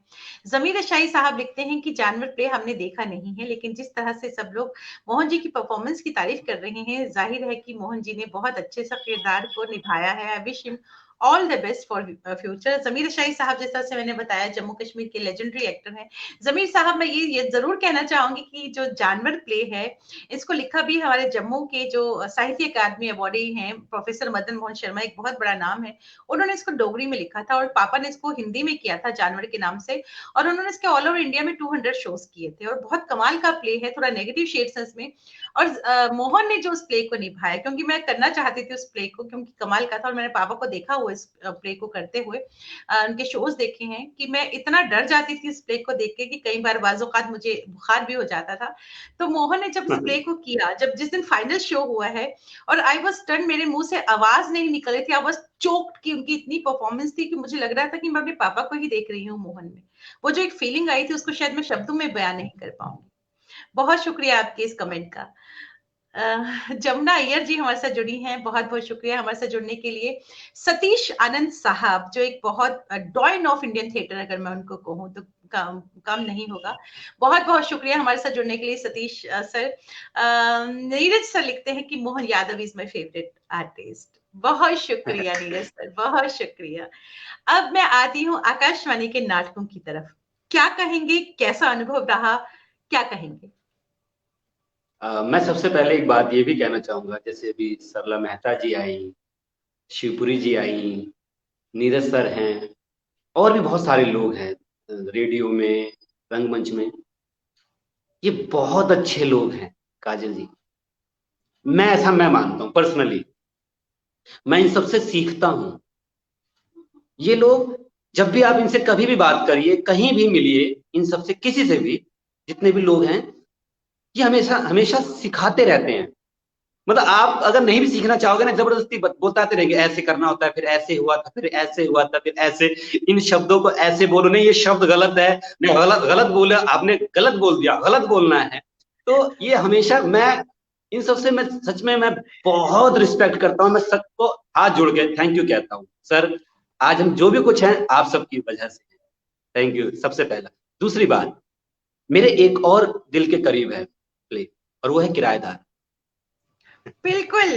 जमीर शाही साहब लिखते हैं कि जानवर प्ले हमने देखा नहीं है, लेकिन जिस तरह से सब लोग मोहन जी की परफॉर्मेंस की तारीफ कर रहे हैं, जाहिर है कि मोहन जी ने बहुत अच्छे से किरदार को निभाया है। I wish him all the best for future. Zameer Shahi sahab, जैसा से मैंने बताया, जम्मू कश्मीर के लेजेंडरी एक्टर हैं। जमीर साहब, मैं ये जरूर कहना चाहूंगी कि जो जानवर प्ले है, इसको लिखा भी हमारे जम्मू के जो साहित्य अकादमी अवार्डी हैं, प्रोफेसर मदन मोहन शर्मा, एक बहुत बड़ा नाम है। उन्होंने इसको डोगरी में लिखा था और पापा ने इसको हिंदी में किया था जानवर के नाम से, और उन्होंने इसके ऑल ओवर इंडिया में 200 शोज किए थे, और बहुत कमाल का प्ले है, थोड़ा नेगेटिव शेड्स है इसमें। और मोहन ने जो उस प्ले को निभाया, क्योंकि मैं करना चाहती थी उस प्ले को, क्योंकि कमाल का था, और मैंने पापा को देखा हुआ इस प्ले को करते हुए, उनके शोज देखे हैं, कि मैं इतना डर जाती थी इस प्ले को देख के कि कई बार बाज़-औक़ात मुझे बुखार भी हो जाता था। तो मोहन ने जब इस प्ले को किया, जब जिस दिन फाइनल शो हुआ है, और आई वाज स्टन्ड, मेरे मुंह से आवाज नहीं निकल रही थी, आई वाज चोक्ड, कि उनकी इतनी परफॉर्मेंस थी कि मुझे लग रहा था कि मैं अपने पापा को ही देख रही हूँ मोहन में। वो जो एक फीलिंग आई थी, उसको शायद मैं शब्दों में बयान नहीं कर पाऊंगी। बहुत शुक्रिया आपके इस कमेंट का। जमुना अय्यर जी हमारे साथ जुड़ी हैं, बहुत बहुत शुक्रिया हमारे साथ जुड़ने के लिए। सतीश आनंद साहब, जो एक बहुत डॉयन ऑफ इंडियन थिएटर, अगर मैं उनको कहूँ तो कम नहीं होगा। बहुत बहुत शुक्रिया हमारे साथ जुड़ने के लिए सतीश सर। नीरज सर लिखते हैं कि Mohan Yadav is my favourite artist. बहुत शुक्रिया नीरज सर, बहुत शुक्रिया। अब मैं आती हूँ आकाशवाणी के नाटकों की तरफ। क्या कहेंगे, कैसा अनुभव रहा, क्या कहेंगे? मैं सबसे पहले एक बात ये भी कहना चाहूंगा, जैसे अभी सरला मेहता जी आई, शिवपुरी जी आई, नीरज सर हैं, और भी बहुत सारे लोग हैं रेडियो में, रंगमंच में। ये बहुत अच्छे लोग हैं काजल जी। मैं मानता हूं पर्सनली, मैं इन सबसे सीखता हूं। ये लोग, जब भी आप इनसे कभी भी बात करिए, कहीं भी मिलिए, इन सबसे किसी से भी, जितने भी लोग हैं, ये हमेशा हमेशा सिखाते रहते हैं। मतलब आप अगर नहीं भी सीखना चाहोगे ना, जबरदस्ती बताते रहेंगे ऐसे करना होता है, फिर ऐसे हुआ था, फिर ऐसे हुआ था, फिर ऐसे, इन शब्दों को ऐसे बोलो, नहीं ये शब्द गलत है, नहीं गलत गलत बोला आपने, गलत बोल दिया, गलत बोलना है। तो ये हमेशा, मैं इन सबसे, मैं सच में मैं बहुत रिस्पेक्ट करता हूँ। मैं सबको हाथ जोड़ के थैंक यू कहता हूँ। सर, आज हम जो भी कुछ हैं आप सबकी वजह से हैं। थैंक यू सबसे पहला। दूसरी बात, मेरे एक और दिल के करीब है प्ले, और वो है किराएदार। बिल्कुल,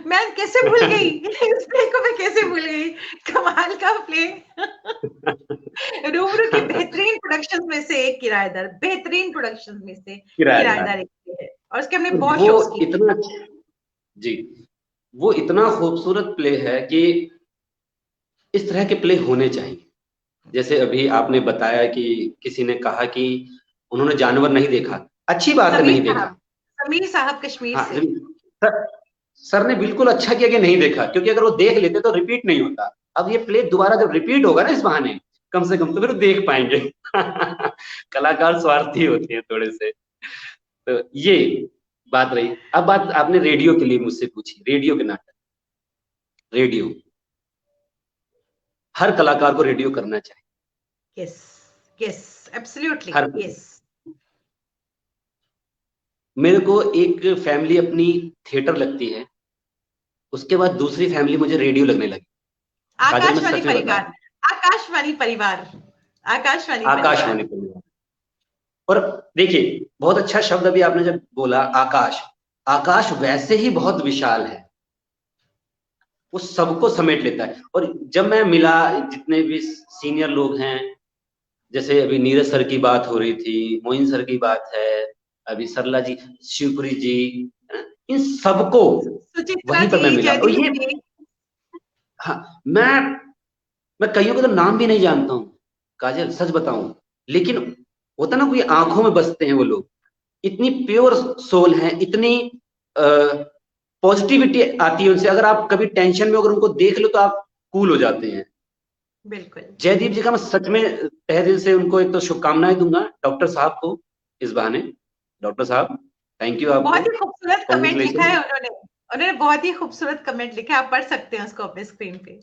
मैं कैसे भूल गई इस प्ले को, मैं कैसे भूल गई। कमाल का प्ले। रूबरू की बेहतरीन प्रोडक्शंस में से एक किराएदार, बेहतरीन प्रोडक्शंस में से किराएदार, किराएदार एक प्ले है, और उसके हमने बहुत वो शोज किए। इतना, जी, वो इतना खूबसूरत प्ले है कि इस तरह के प्ले होने चाहिए। जैसे अभी आपने बताया कि किसी ने कहा कि उन्होंने जानवर नहीं देखा, अच्छी बात है नहीं देखा। समीर साहब कश्मीर हाँ, से। सर, सर ने बिल्कुल अच्छा किया कि नहीं देखा, क्योंकि अगर वो देख लेते तो रिपीट नहीं होता। अब ये प्ले दोबारा जब रिपीट होगा ना इस बहाने, कम से कम तो फिर देख पाएंगे। कलाकार स्वार्थी होते हैं थोड़े से। तो ये बात रही। अब बात आपने रेडियो के लिए मुझसे पूछी, रेडियो के नाटक। रेडियो, हर कलाकार को रेडियो करना चाहिए। यस, यस, एब्सोल्युटली, हर, यस। मेरे को एक फैमिली अपनी थिएटर लगती है, उसके बाद दूसरी फैमिली मुझे रेडियो लगने लगी। काजल, मैं आकाशवाणी सच में बता रहा परिवार, आकाशवाणी परिवार, आकाशवाणी हूँ, परिवार। आकाशवाणी परिवार। और देखिए, बहुत अच्छा शब्द अभी आपने जब बोला आकाश, आकाश वैसे ही बहुत विशाल है, वो सबको समेट लेता है। और जब मैं मिला, जितने भी सीनियर लोग हैं, जैसे अभी नीरज सर की बात हो रही थी, मोइन सर की बात है, अभी सरला जी, शिवपुरी जी, इन सबको सुचित्रा वहीं पर मैं जी, मिला। और जयदीप ये, जी। हाँ, मैं कईयों के तो नाम भी नहीं जानता हूँ काजल, सच बताऊं। लेकिन होता ना, कोई आंखों में बसते हैं वो लोग, इतनी प्योर सोल है, इतनी पॉजिटिविटी आती है उनसे। अगर आप कभी टेंशन में अगर उनको देख लो तो आप कूल हो जाते हैं। बिल्कुल। जयदीप जी का मैं सच में तहे दिल से उनको एक तो शुभकामनाएं दूंगा, डॉक्टर साहब को इस बहाने। डॉक्टर साहब, थैंक यू आपको, बहुत ही खूबसूरत कमेंट लिखा है कॉन्ग्रेचुलेशन। उन्होंने। उन्होंने बहुत ही खूबसूरत कमेंट लिखा है, आप पढ़ सकते हैं उसको अपने स्क्रीन पे।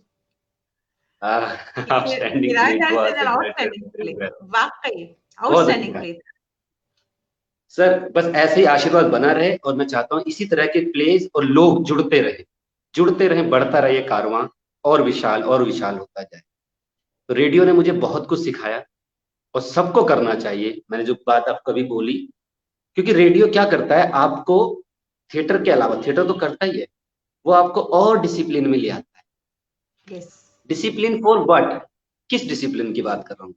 आउटस्टैंडिंग प्ले, किराएदार इज बहुत एन बेटर, आउटस्टैंडिंग प्ले, वाकई बहुत आउटस्टैंडिंग अच्छा। प्ले। सर, बस ऐसे ही आशीर्वाद बना रहे, और मैं चाहता हूँ इसी तरह के प्लेस और लोग जुड़ते रहे, जुड़ते रहे, बढ़ता रहे ये कारवां, और विशाल होता जाए। तो रेडियो ने मुझे बहुत कुछ सिखाया, और सबको करना चाहिए। मैंने जो बात आपको कभी बोली, क्योंकि रेडियो क्या करता है आपको, थिएटर के अलावा, थिएटर तो करता ही है, वो आपको और डिसिप्लिन में ले आता है। यस। डिसिप्लिन फॉर व्हाट, किस डिसिप्लिन की बात कर रहा हूँ?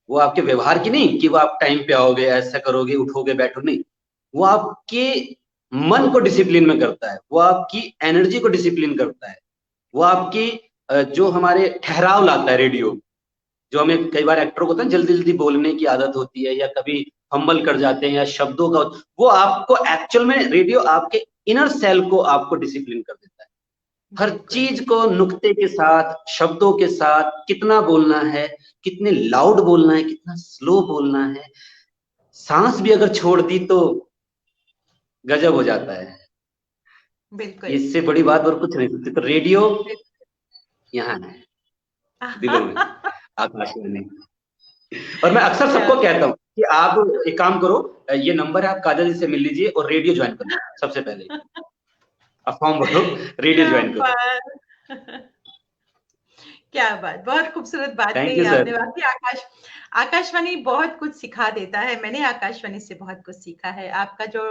वो आपके व्यवहार की नहीं, कि वो आप टाइम पे आओगे, ऐसा करोगे, उठोगे, बैठो, नहीं। वो आपके मन को डिसिप्लिन में करता है, वो आपकी एनर्जी को डिसिप्लिन करता है, वो आपकी जो हमारे ठहराव लाता है रेडियो। जो हमें कई बार एक्टर को होता है जल्दी जल्दी बोलने की आदत होती है, या कभी फंबल कर जाते हैं, या शब्दों का, वो आपको एक्चुअल में रेडियो आपके इनर सेल को आपको डिसिप्लिन कर देता है। हर बिल्कुल। चीज को नुक्ते के साथ, शब्दों के साथ, कितना बोलना है, कितने लाउड बोलना है, कितना स्लो बोलना है, सांस भी अगर छोड़ दी तो गजब हो जाता है। बिल्कुल। इससे बड़ी बात और कुछ नहीं सकती। तो रेडियो यहाँ है, दिलों में, आकाशवाणी। और मैं अक्सर सबको कहता हूँ कि आप एक काम करो, ये नंबर है, आप काजल जी से मिल लीजिए और रेडियो ज्वाइन कर लो सबसे पहले। आप फॉर्म भरो, रेडियो क्या ज्वाइन करो। बात। क्या बात, बहुत खूबसूरत बात थैंक कही यू आपने। सर। वाकई आकाशवाणी बहुत कुछ सिखा देता है। मैंने आकाशवाणी से बहुत कुछ सीखा है। आपका जो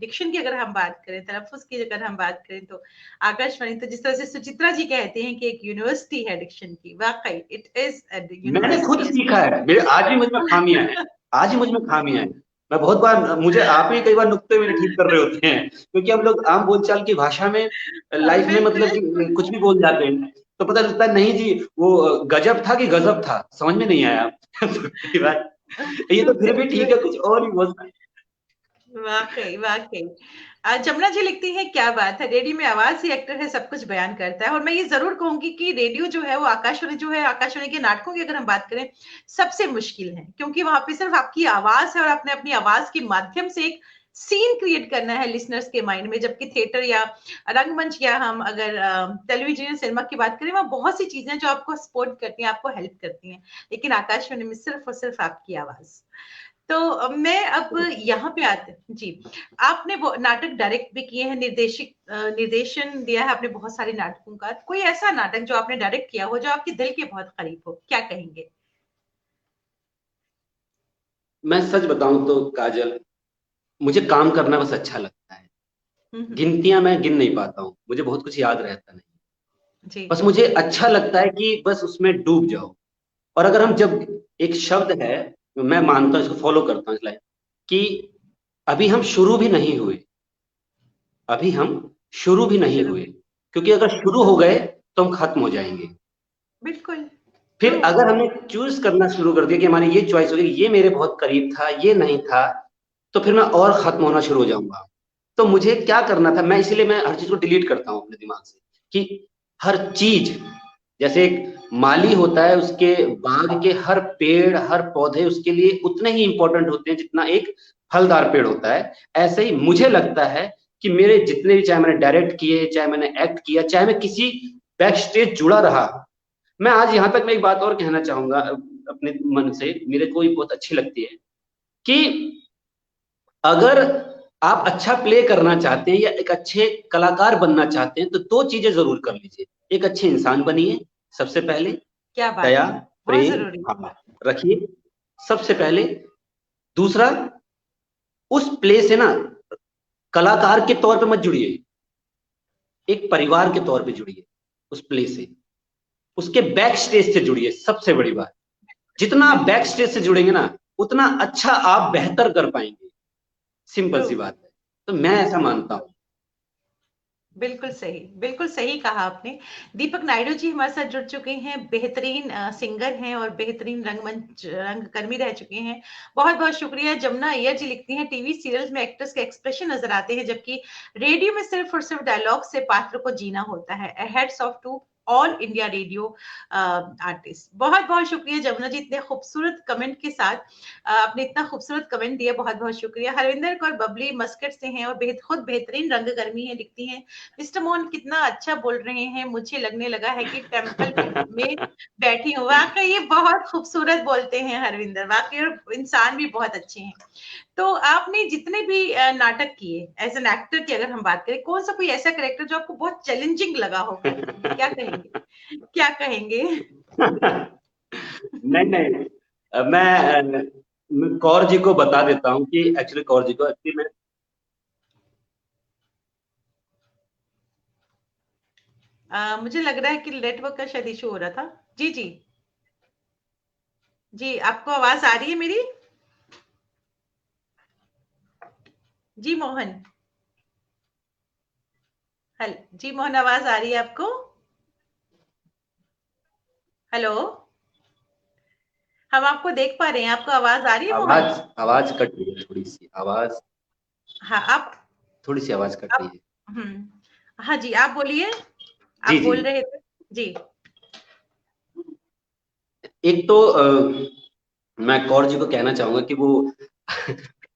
डिक्शन की अगर हम बात करें, तलफ्फुज की अगर हम बात करें, तो आकाशवाणी तो जिस तरह से सुचित्रा जी कहते हैं कि एक यूनिवर्सिटी है डिक्शन की, वाकई इट इज मैंने खुद यूनिवर्सिटी। सीखा है, मेरे आज भी मुझ में खामियां हैं, आज ही मुझ में खामियां हैं। मैं बहुत बार, मुझे आप ही कई बार नुक्ते मेरे ठीक कर रहे होते हैं, क्योंकि हम लोग आम बोलचाल की भाषा में लाइफ में मतलब बिल्कुल। कि कुछ भी बोल जाते हैं, तो पता चलता है नहीं जी वो गजब था कि गजब था, समझ में नहीं आया। तो कई बार ये तो फिर भी ठीक है, कुछ और ही बोलता है। वाकई वाकई। जमुना जी लिखती है, क्या बात है, रेडियो में आवाज ही एक्टर है, सब कुछ बयान करता है। और मैं ये जरूर कहूंगी कि रेडियो जो है वो आकाशवाणी जो है, आकाशवाणी के नाटकों की अगर हम बात करें, सबसे मुश्किल है, क्योंकि वहां पे सिर्फ आपकी आवाज है और आपने अपनी आवाज के माध्यम से एक सीन क्रिएट करना है लिसनर्स के माइंड में। जबकि थिएटर या रंगमंच या हम अगर टेलीविजन सिनेमा की बात करें, वहां बहुत सी चीजें जो आपको सपोर्ट करती हैं, आपको हेल्प करती हैं। लेकिन आकाशवाणी में सिर्फ और सिर्फ आपकी आवाज। तो मैं अब यहाँ पे आते जी। आपने वो नाटक डायरेक्ट भी किए हैं, निर्देशन दिया है आपने बहुत सारे नाटकों का। कोई ऐसा नाटक जो आपने डायरेक्ट किया हो जो आपके दिल के बहुत करीब हो, क्या कहेंगे? मैं सच बताऊं तो काजल, मुझे काम करना बस अच्छा लगता है। हम्म। गिनतियां मैं गिन नहीं पाता हूँ, मुझे बहुत कुछ याद रहता नहीं। जी। बस मुझे अच्छा लगता है कि बस उसमें डूब जाओ। और अगर हम जब, एक शब्द है, मैं मानता हूँ इसको, फॉलो करता हूँ इस लाइन कि अभी हम शुरू भी नहीं हुए, अभी हम शुरू भी नहीं शुरू हुए, भी। क्योंकि अगर शुरू हो गए तो हम खत्म हो जाएंगे। बिल्कुल। ट्रू। फिर अगर हमने चूज करना शुरू कर दिया कि हमारी ये चॉइस होगी, ये मेरे बहुत करीब था, ये नहीं था, तो फिर मैं और खत्म होना शुरू हो जाऊंगा। तो मुझे क्या करना था, मैं इसीलिए मैं हर चीज को डिलीट करता हूँ अपने दिमाग से, कि हर चीज, जैसे एक माली होता है, उसके बाग के हर पेड़ हर पौधे उसके लिए उतने ही इंपॉर्टेंट होते हैं जितना एक फलदार पेड़ होता है। ऐसे ही मुझे लगता है कि मेरे जितने भी, चाहे मैंने डायरेक्ट किए, चाहे मैंने एक्ट किया, चाहे मैं किसी बैक स्टेज जुड़ा रहा, मैं आज यहाँ तक मैं एक बात और कहना चाहूंगा अपने मन से, मेरे को ये बहुत अच्छी लगती है कि अगर आप अच्छा प्ले करना चाहते हैं या एक अच्छे कलाकार बनना चाहते हैं, तो दो चीजें जरूर कर लीजिए। एक अच्छे इंसान बनिए सबसे पहले, क्या बात दया है, बहुत प्रेम जरूरी। हाँ रखिए सबसे पहले। दूसरा, उस प्ले से ना कलाकार के तौर पे मत जुड़िए, एक परिवार के तौर पे जुड़िए उस प्ले से, उसके बैक स्टेज से जुड़िए। सबसे बड़ी बात, जितना आप बैक बिल्कुल। स्टेज से जुड़ेंगे ना, उतना अच्छा आप बेहतर कर पाएंगे। Simple true. सी बात है, तो मैं ऐसा मानता हूँ। बिल्कुल सही कहा आपने। दीपक नायडू जी हमारे साथ जुड़ चुके हैं, बेहतरीन सिंगर हैं और बेहतरीन रंगमंच रंगकर्मी रह चुके हैं। बहुत बहुत शुक्रिया। जमुना अय्यर जी लिखती हैं, टीवी सीरियल्स में एक्टर्स के एक्सप्रेशन नजर आते हैं, जबकि रेडियो में सिर्फ और सिर्फ डायलॉग से पात्र को जीना होता है। Heads off to All India Radio artist. बहुत बहुत शुक्रिया जमुना जी, इतने खूबसूरत कमेंट के साथ। आपने इतना खूबसूरत कमेंट दिया, बहुत बहुत शुक्रिया। हरविंदर कौर बबली मस्कट से हैं और खुद बेहतरीन रंगकर्मी है, लिखती हैं, मिस्टर मोहन कितना अच्छा बोल रहे हैं, मुझे लगने लगा है कि टेम्पल में बैठी हूँ। वाकई ये बहुत खूबसूरत बोलते हैं हरविंदर, वाकई, और इंसान भी बहुत अच्छे हैं। तो आपने जितने भी नाटक किए एज एन एक्टर की अगर हम बात करें, कौन सा कोई ऐसा करेक्टर जो आपको बहुत चैलेंजिंग लगा हो करने में, क्या कहेंगे? क्या कहेंगे? नहीं नहीं, मैं कौर जी को बता देता हूँ कि एक्चुअली कौर जी को एक्चुअली मैं, मुझे लग रहा है कि नेटवर्क का शायद इशू हो रहा था। जी जी। जी, आपको आवाज आ रही है मेरी? जी मोहन। हल जी मोहन, आवाज आ रही है आपको? हेलो। हम आपको देख पा रहे हैं, आपको आवाज आ रही है मोहन? आवाज आवाज कट रही है, थोड़ी सी आवाज, हाँ आप। थोड़ी सी आवाज कट रही आप। है। हाँ जी, आप बोलिए। जी आप जी। बोल रहे थे। जी। एक तो मैं कौर जी को कहना चाहूंगा कि वो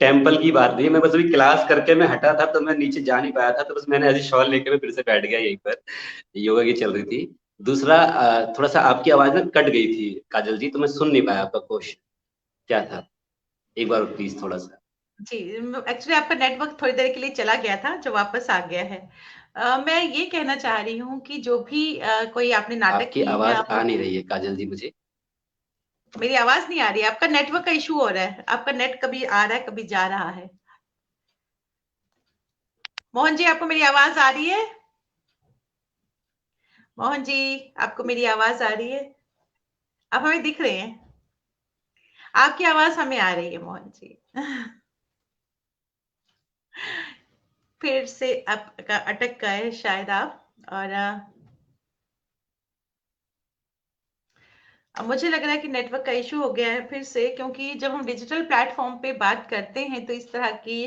टेम्पल की बात नहीं है, मैं बस अभी क्लास करके मैं हटा था, तो मैं नीचे जा नहीं पाया था, तो बस मैंने ऐसे शॉल लेके मैं फिर से बैठ गया यहीं पर, योगा की चल रही थी। दूसरा, थोड़ा सा आपकी आवाज ना कट गई थी काजल जी, तो मैं सुन नहीं पाया आपका क्वेश्चन क्या था। एक बार प्लीज थोड़ा सा। जी, एक्चुअली आपका नेटवर्क थोड़ी देर के लिए चला गया था, जो वापस आ गया है। मैं ये कहना चाह रही हूँ कि जो भी कोई आपने नाटक आपकी किए हैं, आवाज आप आ नहीं रही है काजल जी मुझे। मेरी आवाज नहीं आ रही है? आपका नेटवर्क का इशू हो रहा है, आपका नेट कभी आ रहा है कभी जा रहा है। मोहन जी, आपको मेरी आवाज आ रही है? मोहन जी, आपको मेरी आवाज आ रही है? आप हमें दिख रहे हैं? आपकी आवाज हमें आ रही है मोहन जी। फिर से आपका अटक गए शायद आप, और अब मुझे लग रहा है कि नेटवर्क का इशू हो गया है फिर से, क्योंकि जब हम डिजिटल प्लेटफॉर्म पे बात करते हैं तो इस तरह की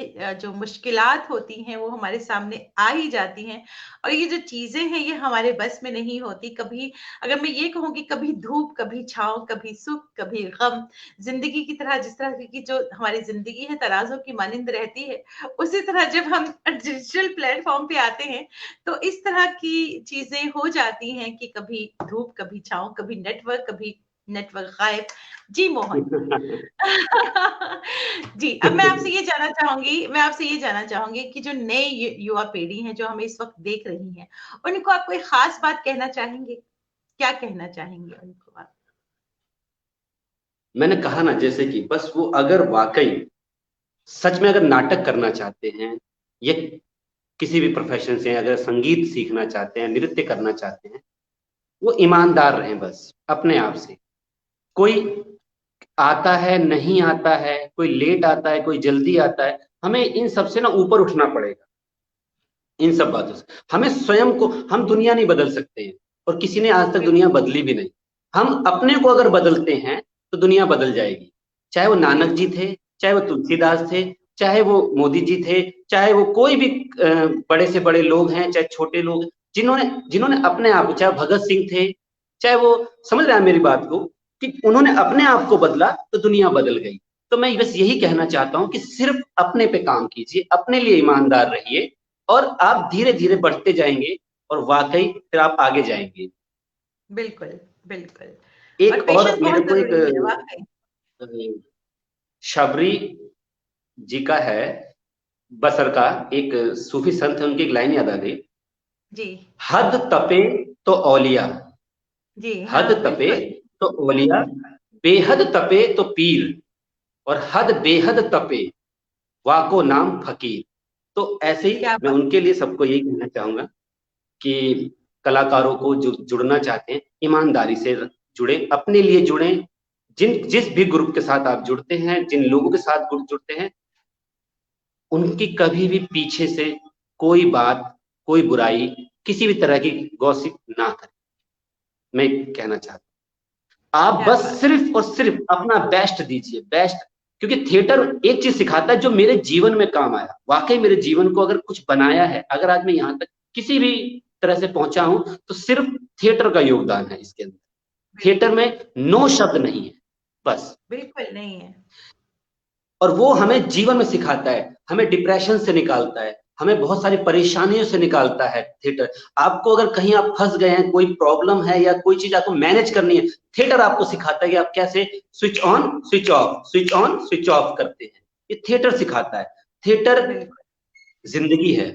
जो मुश्किलात होती हैं वो हमारे सामने आ ही जाती हैं। और ये जो चीजें हैं ये हमारे बस में नहीं होती। कभी अगर मैं ये कहूँ कि कभी धूप कभी छांव, कभी सुख कभी गम, जिंदगी की तरह, जिस तरह की जो हमारी जिंदगी है तराजू की मानिंद रहती है, उसी तरह जब हम डिजिटल प्लेटफॉर्म पे आते हैं तो इस तरह की चीजें हो जाती हैं कि कभी धूप कभी छांव, कभी नेटवर्क गायब। जी मोहन। जी, अब मैं आपसे ये जानना चाहूंगी कि जो नए युवा पीढ़ी है जो हमें इस वक्त देख रही है, उनको आप कोई खास बात कहना चाहेंगे? क्या कहना चाहेंगे उनको आप? मैंने कहा ना, जैसे कि बस वो अगर वाकई सच में अगर नाटक करना चाहते हैं या किसी भी प्रोफेशन से अगर संगीत सीखना चाहते हैं, नृत्य करना चाहते हैं, वो ईमानदार रहें बस अपने आप से। कोई आता है नहीं आता है, कोई लेट आता है, कोई जल्दी आता है, हमें इन सब से ना ऊपर उठना पड़ेगा। इन सब बातों से हमें स्वयं को, हम दुनिया नहीं बदल सकते हैं और किसी ने आज तक दुनिया बिल्कुल, बदली भी नहीं। हम अपने को अगर बदलते हैं तो दुनिया बदल जाएगी। चाहे वो नानक जी बिल्कुल, थे, चाहे वो तुलसीदास थे, चाहे वो मोदी जी थे, चाहे वो कोई भी बड़े से बड़े लोग हैं, चाहे छोटे लोग, जिन्होंने जिन्होंने अपने आप, चाहे भगत सिंह थे, चाहे वो, समझ रहे हैं मेरी बात को, कि उन्होंने अपने आप को बदला तो दुनिया बदल गई। तो मैं बस यही कहना चाहता हूं कि सिर्फ अपने पे काम कीजिए, अपने लिए ईमानदार रहिए, और आप धीरे धीरे बढ़ते जाएंगे और वाकई फिर आप आगे जाएंगे। बिल्कुल, बिल्कुल। और एक पेशेंस और मेरे बहुत को एक जरूरी है वाकई। शबरी जी का है, बसर का एक सूफी संत है, उनकी एक लाइन याद आ गई। जी, हद तपे तो औलिया, जी, हद हाँ, तपे बिल्कुल। तो औलिया, बेहद तपे तो पीर, और हद बेहद तपे वाको नाम फकीर। तो ऐसे ही क्या मैं बात। उनके लिए सबको यही कहना चाहूंगा कि कलाकारों को जो जुड़ना चाहते हैं ईमानदारी से जुड़े, अपने लिए जुड़े। जिस भी ग्रुप के साथ आप जुड़ते हैं, जिन लोगों के साथ जुड़ते हैं, उनकी कभी भी पीछे से कोई बात, कोई बुराई, किसी भी तरह की गॉसिप ना करें। मैं कहना चाहता हूं आप क्या बस बात। सिर्फ और सिर्फ अपना बेस्ट दीजिए, बेस्ट। क्योंकि थिएटर एक चीज सिखाता है जो मेरे जीवन में काम आया, वाकई मेरे जीवन को अगर कुछ बनाया है, अगर आज मैं यहाँ तक किसी भी तरह से पहुंचा हूं, तो सिर्फ थिएटर का योगदान है इसके अंदर। थिएटर बिल्कुल, में नो शब्द नहीं है बस। बिल्कुल नहीं है। और वो हमें जीवन में सिखाता है, हमें डिप्रेशन से निकालता है, हमें बहुत सारी परेशानियों से निकालता है थिएटर। आपको अगर कहीं आप फंस गए हैं, कोई प्रॉब्लम है या कोई चीज आपको मैनेज करनी है, थिएटर आपको सिखाता है कि आप कैसे switch on switch off, switch on switch off करते हैं। ये थिएटर सिखाता है। थिएटर बिल्कुल, जिंदगी है,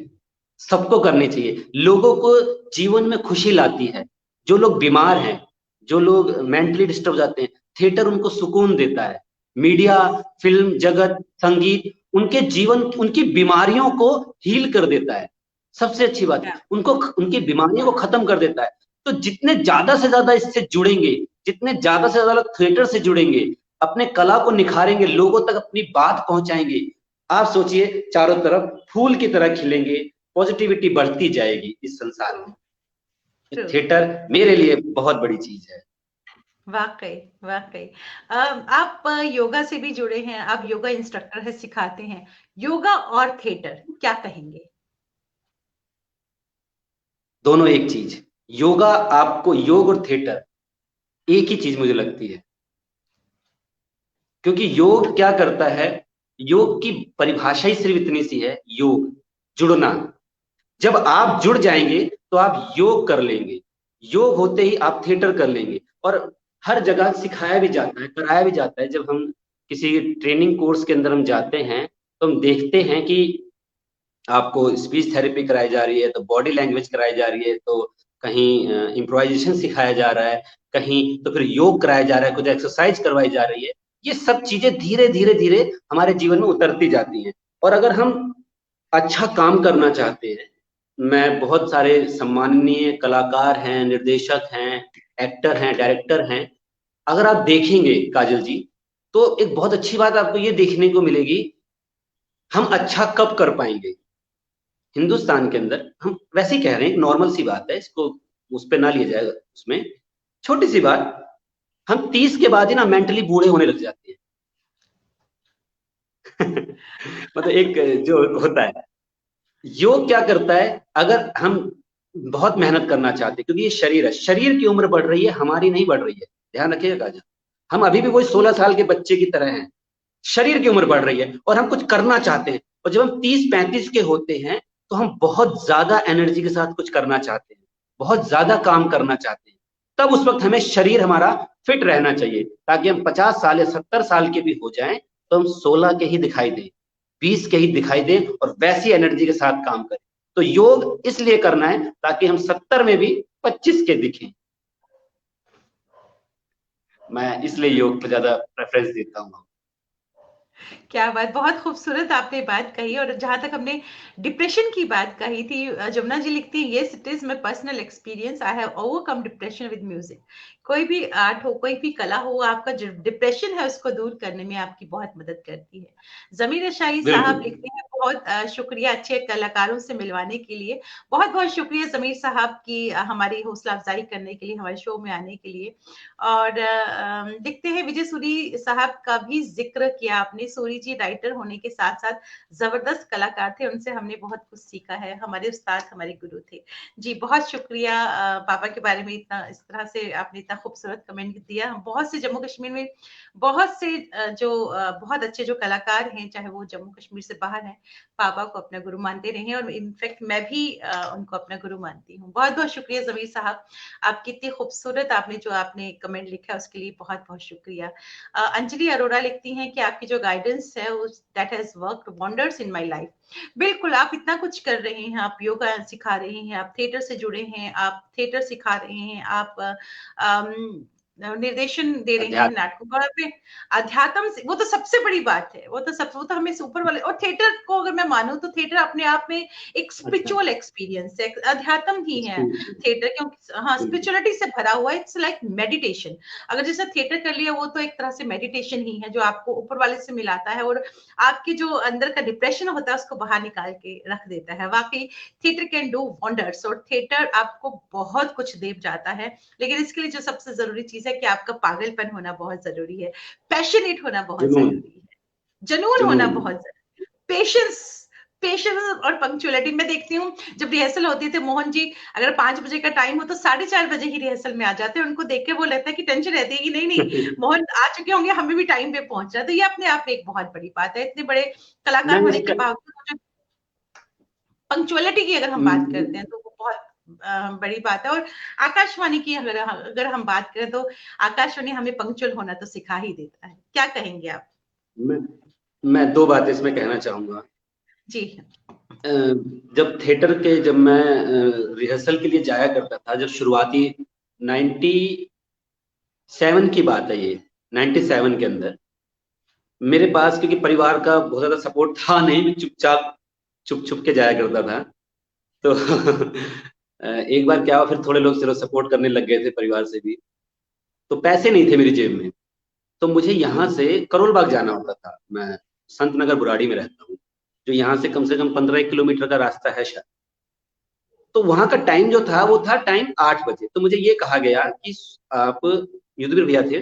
सबको करनी चाहिए। लोगों को जीवन में खुशी लाती है। जो लोग बीमार हैं, जो लोग मेंटली डिस्टर्ब जाते हैं, थिएटर उनको सुकून देता है। मीडिया, फिल्म जगत, संगीत उनके जीवन, उनकी बीमारियों को हील कर देता है। सबसे अच्छी बात है, क्या उनको, उनकी बीमारियों को खत्म कर देता है। तो जितने ज्यादा से ज्यादा इससे जुड़ेंगे, जितने ज्यादा से ज्यादा लोग थिएटर से जुड़ेंगे, अपने कला को निखारेंगे, लोगों तक अपनी बात पहुंचाएंगे, आप सोचिए चारों तरफ फूल की तरह खिलेंगे, पॉजिटिविटी बढ़ती जाएगी इस संसार ट्रू, में। ट्रू। थिएटर मेरे लिए बहुत बड़ी चीज है। वाकई, वाकई। आप योगा से भी जुड़े हैं, आप योगा इंस्ट्रक्टर है, सिखाते हैं। योगा और थिएटर क्या कहेंगे? दोनों एक चीज। योगा, आपको योग और थिएटर एक ही चीज मुझे लगती है। क्योंकि योग क्या करता है, योग की परिभाषा ही सिर्फ इतनी सी है, योग, जुड़ना। जब आप जुड़ जाएंगे तो आप योग कर लेंगे, योग होते ही आप थिएटर कर लेंगे। और हर जगह सिखाया भी जाता है, कराया भी जाता है। जब हम किसी ट्रेनिंग कोर्स के अंदर हम जाते हैं तो हम देखते हैं कि आपको स्पीच थेरेपी कराई जा रही है, तो बॉडी लैंग्वेज कराई जा रही है, तो कहीं इम्प्रोवाइजेशन सिखाया जा रहा है, कहीं तो फिर योग कराया जा रहा है, कुछ एक्सरसाइज करवाई जा रही है। ये सब चीजें धीरे धीरे धीरे हमारे जीवन में उतरती जाती हैं। और अगर हम अच्छा काम करना चाहते हैं, मैं बहुत सारे सम्माननीय कलाकार हैं, निर्देशक हैं, एक्टर हैं, डायरेक्टर हैं, अगर आप देखेंगे काजल जी, तो एक बहुत अच्छी बात आपको ये देखने को मिलेगी, हम अच्छा कब कर पाएंगे हिंदुस्तान के अंदर। हम वैसे ही कह रहे हैं, नॉर्मल सी बात है, इसको उस पर ना लिया जाएगा। उसमें छोटी सी बात, हम 30 के बाद ही ना मेंटली बूढ़े होने लग जाते हैं। मतलब एक जो होता है, योग क्या करता है, अगर हम बहुत मेहनत करना चाहते हैं, क्योंकि ये शरीर है, शरीर की उम्र बढ़ रही है, हमारी नहीं बढ़ रही है, ध्यान रखिएगा काजल। हम अभी भी वही 16 साल के बच्चे की तरह हैं, शरीर की उम्र बढ़ रही है और हम कुछ करना चाहते हैं। और जब हम 30-35 के होते हैं, तो हम बहुत ज्यादा एनर्जी के साथ कुछ करना चाहते हैं, बहुत ज्यादा काम करना चाहते हैं। तब उस वक्त हमें शरीर हमारा फिट रहना चाहिए, ताकि हम 50 साल या 70 साल के भी हो जाएं, तो हम 16 के ही दिखाई दें, 20 के ही दिखाई दें, और वैसी एनर्जी के साथ काम करें। तो योग इसलिए करना है ताकि हम 70 में भी 25 के दिखें। मैं इसलिए योग को ज्यादा प्रेफरेंस देता हूँ। क्या बात, बहुत खूबसूरत आपने बात कही। और जहाँ तक हमने डिप्रेशन की बात कही थी, जमुना जी लिखती है, yes it is my personal experience, I have overcome depression with music. कोई भी आर्ट हो, कोई भी कला हो, आपका जो डिप्रेशन है उसको दूर करने में आपकी बहुत मदद करती है। जमीर शाही साहब बिल्कुल। लिखते हैं, बहुत शुक्रिया अच्छे कलाकारों से मिलवाने के लिए। बहुत बहुत शुक्रिया जमीर साहब की हमारी हौसला अफजाई करने के लिए, हमारे शो में आने के लिए। और देखते हैं, विजय सूरी साहब का भी जिक्र किया आपने। सूरी जी राइटर होने के साथ साथ जबरदस्त कलाकार थे, उनसे हमने बहुत कुछ सीखा है, हमारे उस्ताद हमारे गुरु थे। जी बहुत शुक्रिया। पापा के बारे में इतना इस तरह से आपने इतना खूबसूरत कमेंट दिया। हम बहुत से जम्मू कश्मीर में बहुत से बहुत अच्छे जो कलाकार हैं, चाहे वो जम्मू कश्मीर से बाहर हैं, पापा को अपना गुरु मानते रहे, और इनफैक्ट मैं भी उनको अपना गुरु मानती हूँ। बहुत बहुत शुक्रिया जमीर साहब, आप कितनी खूबसूरत आपने कमेंट लिखा है, उसके लिए बहुत बहुत शुक्रिया। अंजलि अरोड़ा लिखती हैं कि आपकी जो गाइडेंस है that has worked wonders in my life. बिल्कुल, आप इतना कुछ कर रहे हैं, आप योगा सिखा रहे हैं, आप थिएटर से जुड़े हैं, आप थिएटर सिखा रहे हैं, आप निर्देशन दे रहे हैं अध्यात्म। नाटकों का, पे अध्यात्म वो तो सबसे बड़ी बात है, वो तो हमें ऊपर वाले। और थिएटर को अगर मैं मानूं तो थिएटर अपने आप में एक अच्छा। स्पिरिचुअल एक्सपीरियंस है, अध्यात्म ही है बिल्कुल। थिएटर, क्योंकि हाँ स्पिरिचुअलिटी से भरा हुआ है, इट्स लाइक मेडिटेशन। अगर जैसे थिएटर कर लिया, वो तो एक तरह से मेडिटेशन ही है, जो आपको ऊपर वाले से मिलाता है और आपके जो अंदर का डिप्रेशन होता है उसको बाहर निकाल के रख देता है। वाकई थिएटर कैन डू वंडर्स, और थिएटर आपको बहुत कुछ दे जाता है। लेकिन इसके लिए जो सबसे जरूरी चीज है कि आपका पागलपन होना बहुत जरूरी है, पैशनेट होना बहुत जुनून। जरूरी है, जनून होना जुनून। बहुत जरूरी है, पेशेंस, पेशेंस और पंक्चुअलिटी। मैं देखती हूँ जब रिहर्सल होती थी, मोहन जी अगर 5 बजे का टाइम हो तो 4:30 बजे ही रिहर्सल में आ जाते हैं। उनको देख के वो लगता है कि टेंशन रहती है कि नहीं नहीं मोहन आ चुके होंगे, हमें भी टाइम पे पहुंचना है। तो ये अपने आप में एक बहुत बड़ी बात है, इतने बड़े कलाकार मैं होने के इसका बावजूद पंक्चुअलिटी की अगर हम बात करते हैं तो वो बहुत बड़ी बात है। और आकाशवाणी की अगर हम बात करें तो आकाशवाणी हमें पंक्चुअल होना तो सिखा ही देता है। क्या कहेंगे आप? मैं, मैं दो बातें इसमें कहना चाहूंगा। जी जब मैं रिहर्सल के लिए जाया करता था, जब शुरुआती 97 की बात है, ये 97 के अंदर मेरे पास, क्योंकि परिवार का बहुत ज्यादा सपोर्ट था नहीं, मैं चुपचाप छुप छुप के जाया करता था। तो एक बार क्या हुआ, फिर थोड़े लोग चलो सपोर्ट करने लग गए थे परिवार से भी, तो पैसे नहीं थे मेरी जेब में। तो मुझे यहाँ से करोल बाग जाना होता था, मैं संत नगर बुराड़ी में रहता हूँ, जो यहाँ से कम 15 किलोमीटर का रास्ता है शायद। तो वहां का टाइम जो था, वो था टाइम 8 बजे। तो मुझे ये कहा गया कि आप, युद्धवीर भैया थे,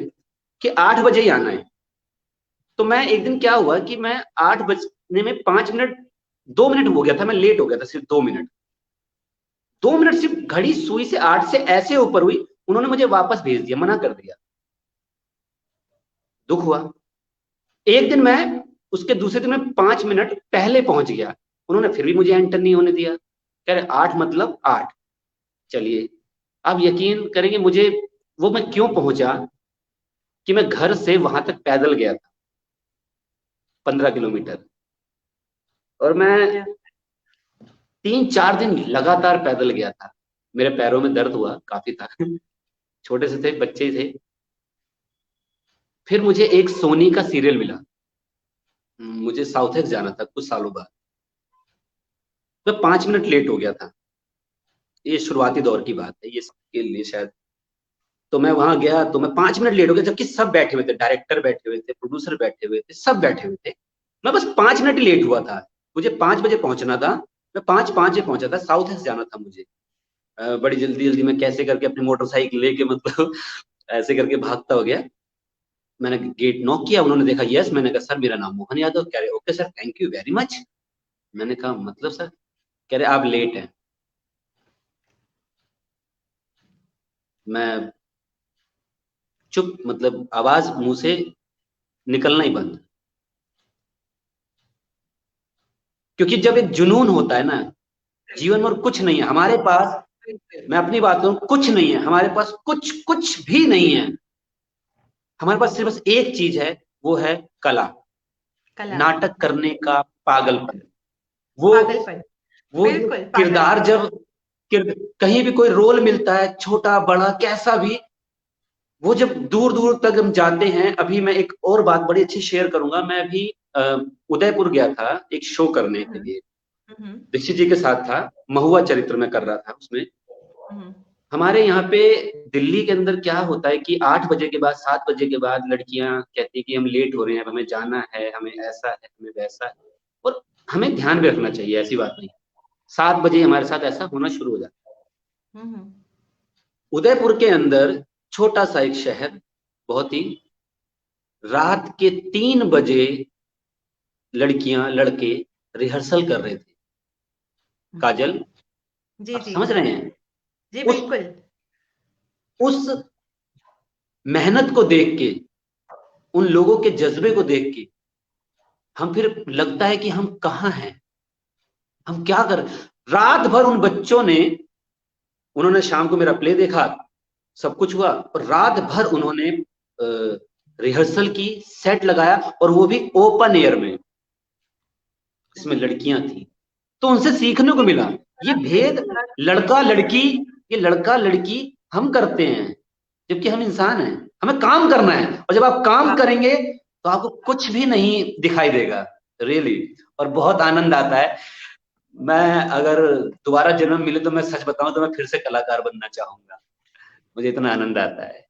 कि 8 बजे ही आना है। तो मैं एक दिन क्या हुआ कि मैं 8 बजने में 5 मिनट, 2 मिनट हो गया था, मैं लेट हो गया था सिर्फ 2 मिनट। 2 मिनट सिर्फ घड़ी सुई से 8 से ऐसे ऊपर हुई, उन्होंने मुझे वापस भेज दिया, मना कर दिया। दुख हुआ। एक दिन मैं, उसके दूसरे दिन मैं 5 मिनट पहले पहुंच गया, उन्होंने फिर भी मुझे एंटर नहीं होने दिया। कह रहे 8 मतलब 8। चलिए, आप यकीन करेंगे मुझे, वो मैं क्यों पहुंचा, कि मैं घर से वहां तक पैदल गया था, 15 किलोमीटर। और मैं 3-4 दिन लगातार पैदल गया था। मेरे पैरों में दर्द हुआ काफी था। छोटे से थे, बच्चे थे। फिर मुझे एक सोनी का सीरियल मिला। मुझे साउथ एक्स जाना था कुछ सालों बाद। मैं 5 मिनट लेट हो गया था। ये शुरुआती दौर की बात है, ये सबके लिए शायद। तो मैं वहां गया तो मैं 5 मिनट लेट हो गया, जबकि सब बैठे हुए थे, डायरेक्टर बैठे हुए थे, प्रोड्यूसर बैठे हुए थे, सब बैठे हुए थे। मैं बस 5 मिनट लेट हुआ था। मुझे 5 बजे पहुंचना था। मैं 5:05 पहुंचा था, साउथ एक्स जाना था मुझे। बड़ी जल्दी जल्दी मैं कैसे करके अपनी मोटरसाइकिल लेके मतलब ऐसे करके भागता हो गया। मैंने गेट नॉक किया, उन्होंने देखा यस। मैंने कहा सर मेरा नाम मोहन यादव। कह रहे okay sir, thank you very much. मैंने कहा मतलब सर? कह रहे आप लेट हैं। मैं चुप, मतलब आवाज मुंह से निकलना ही बंद। क्योंकि जब एक जुनून होता है ना, जीवन में और कुछ नहीं है हमारे पास। मैं अपनी बात करूं, कुछ नहीं है हमारे पास, कुछ कुछ भी नहीं है हमारे पास। सिर्फ बस एक चीज है, वो है कला। कला। नाटक करने का पागलपन। वो पागलपन। वो जो बिल्कुल किरदार, पागलपन। जब कहीं भी कोई रोल मिलता है, छोटा बड़ा कैसा भी, वो जब दूर दूर तक हम जाते हैं। अभी मैं एक और बात बड़ी अच्छी शेयर करूंगा। मैं अभी उदयपुर गया था एक शो करने के हम्म। लिए। हम्म। दीक्षित जी के साथ था। महुआ चरित्र में कर रहा था उसमें। हम्म। हमारे यहाँ पे दिल्ली के अंदर क्या होता है कि 8 बजे के बाद, 7 बजे के बाद लड़कियां कहती है कि हम लेट हो रहे हैं, अब हमें जाना है, हमें ऐसा है, हमें वैसा है। और हमें ध्यान भी रखना चाहिए, ऐसी बात नहीं। 7 बजे हमारे साथ ऐसा होना शुरू हो जाता हम्म। है। उदयपुर के अंदर छोटा सा एक शहर, बहुत ही, रात के 3 बजे लड़कियां लड़के रिहर्सल कर रहे थे। काजल, जी आप जी। समझ रहे हैं? जी उस बिल्कुल। उस मेहनत को देख के, उन लोगों के जज्बे को देख के, हम फिर लगता है कि हम कहाँ हैं, हम क्या कर। रात भर उन बच्चों ने, उन्होंने शाम को मेरा प्ले देखा, सब कुछ हुआ, और रात भर उन्होंने रिहर्सल की, सेट लगाया, और वो भी ओपन एयर में, इसमें लड़कियां थी। तो उनसे सीखने को मिला। ये भेद लड़का लड़की, ये लड़का लड़की हम करते हैं, जबकि हम इंसान हैं। हमें काम करना है, और जब आप काम करेंगे तो आपको कुछ भी नहीं दिखाई देगा, रियली। और बहुत आनंद आता है। मैं अगर दोबारा जन्म मिले तो मैं सच बताऊं तो मैं फिर से कलाकार बनना चाहूंगा। मुझे इतना आनंद आता है।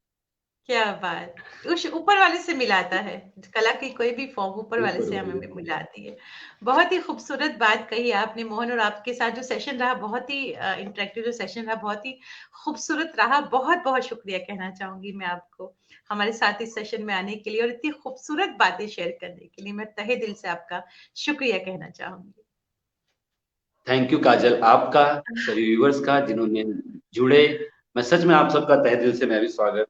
क्या बात। उस ऊपर वाले से मिलाता है। कला की कोई भी फॉर्म ऊपर वाले बिल्कुल से हमें बिल्कुल। मिलाती है। बहुत ही खूबसूरत बात कही आपने मोहन, और आपके साथ जो सेशन रहा बहुत ही इंटरेक्टिव जो सेशन रहा बहुत ही खूबसूरत रहा। बहुत बहुत शुक्रिया कहना चाहूंगी मैं आपको हमारे साथ इस सेशन में आने के लिए और इतनी खूबसूरत बातें शेयर करने के लिए। मैं तहे दिल से आपका शुक्रिया कहना चाहूंगी। थैंक यू काजल, आपका, सभी व्यूवर्स का जिन्होंने जुड़े। मैं सच में आप सबका तहे दिल से मैं भी स्वागत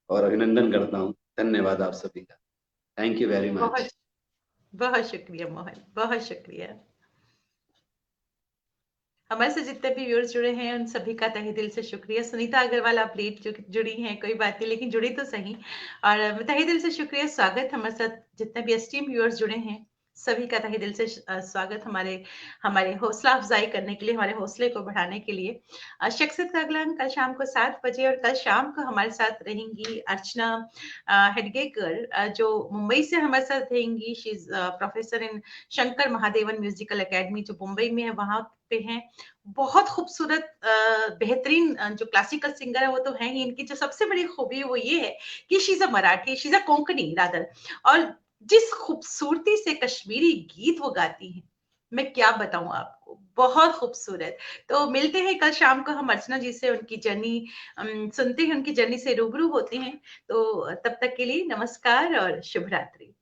और अभिनंदन करता हूँ। धन्यवाद आप सभी का। Thank you very much. बहुत बहुत शुक्रिया मोहन, बहुत शुक्रिया। हमारे से जितने भी व्यूअर्स जुड़े हैं उन सभी का तहे दिल से शुक्रिया। सुनीता अग्रवाल आप लेट जुड़ी हैं, कोई बात नहीं, लेकिन जुड़ी तो सही। और तहे दिल से शुक्रिया, स्वागत। हमारे साथ जितने भी एस्टीम व्यूअर्स जुड़े हैं सभी का तहे दिल से स्वागत, हमारे हमारे हौसला अफजाई करने के लिए, हमारे हौसले को बढ़ाने के लिए। शख्सियत का अगला अंक कल शाम को 7 बजे, और कल शाम को हमारे साथ रहेंगी अर्चना हेडगेकर, जो मुंबई से हमारे साथ रहेंगी। She is professor in Shankar Mahadevan musical academy जो मुंबई में है, वहां पे हैं। बहुत खूबसूरत बेहतरीन जो क्लासिकल सिंगर है वो तो है ही। इनकी जो सबसे बड़ी खूबी है वो ये है कि she is a Marathi, she is a Konkani rather, और जिस खूबसूरती से कश्मीरी गीत वो गाती हैं मैं क्या बताऊं आपको, बहुत खूबसूरत। तो मिलते हैं कल शाम को हम अर्चना जी से, उनकी जर्नी सुनते हैं, उनकी जर्नी से रूबरू होते हैं। तो तब तक के लिए नमस्कार और शुभ रात्रि।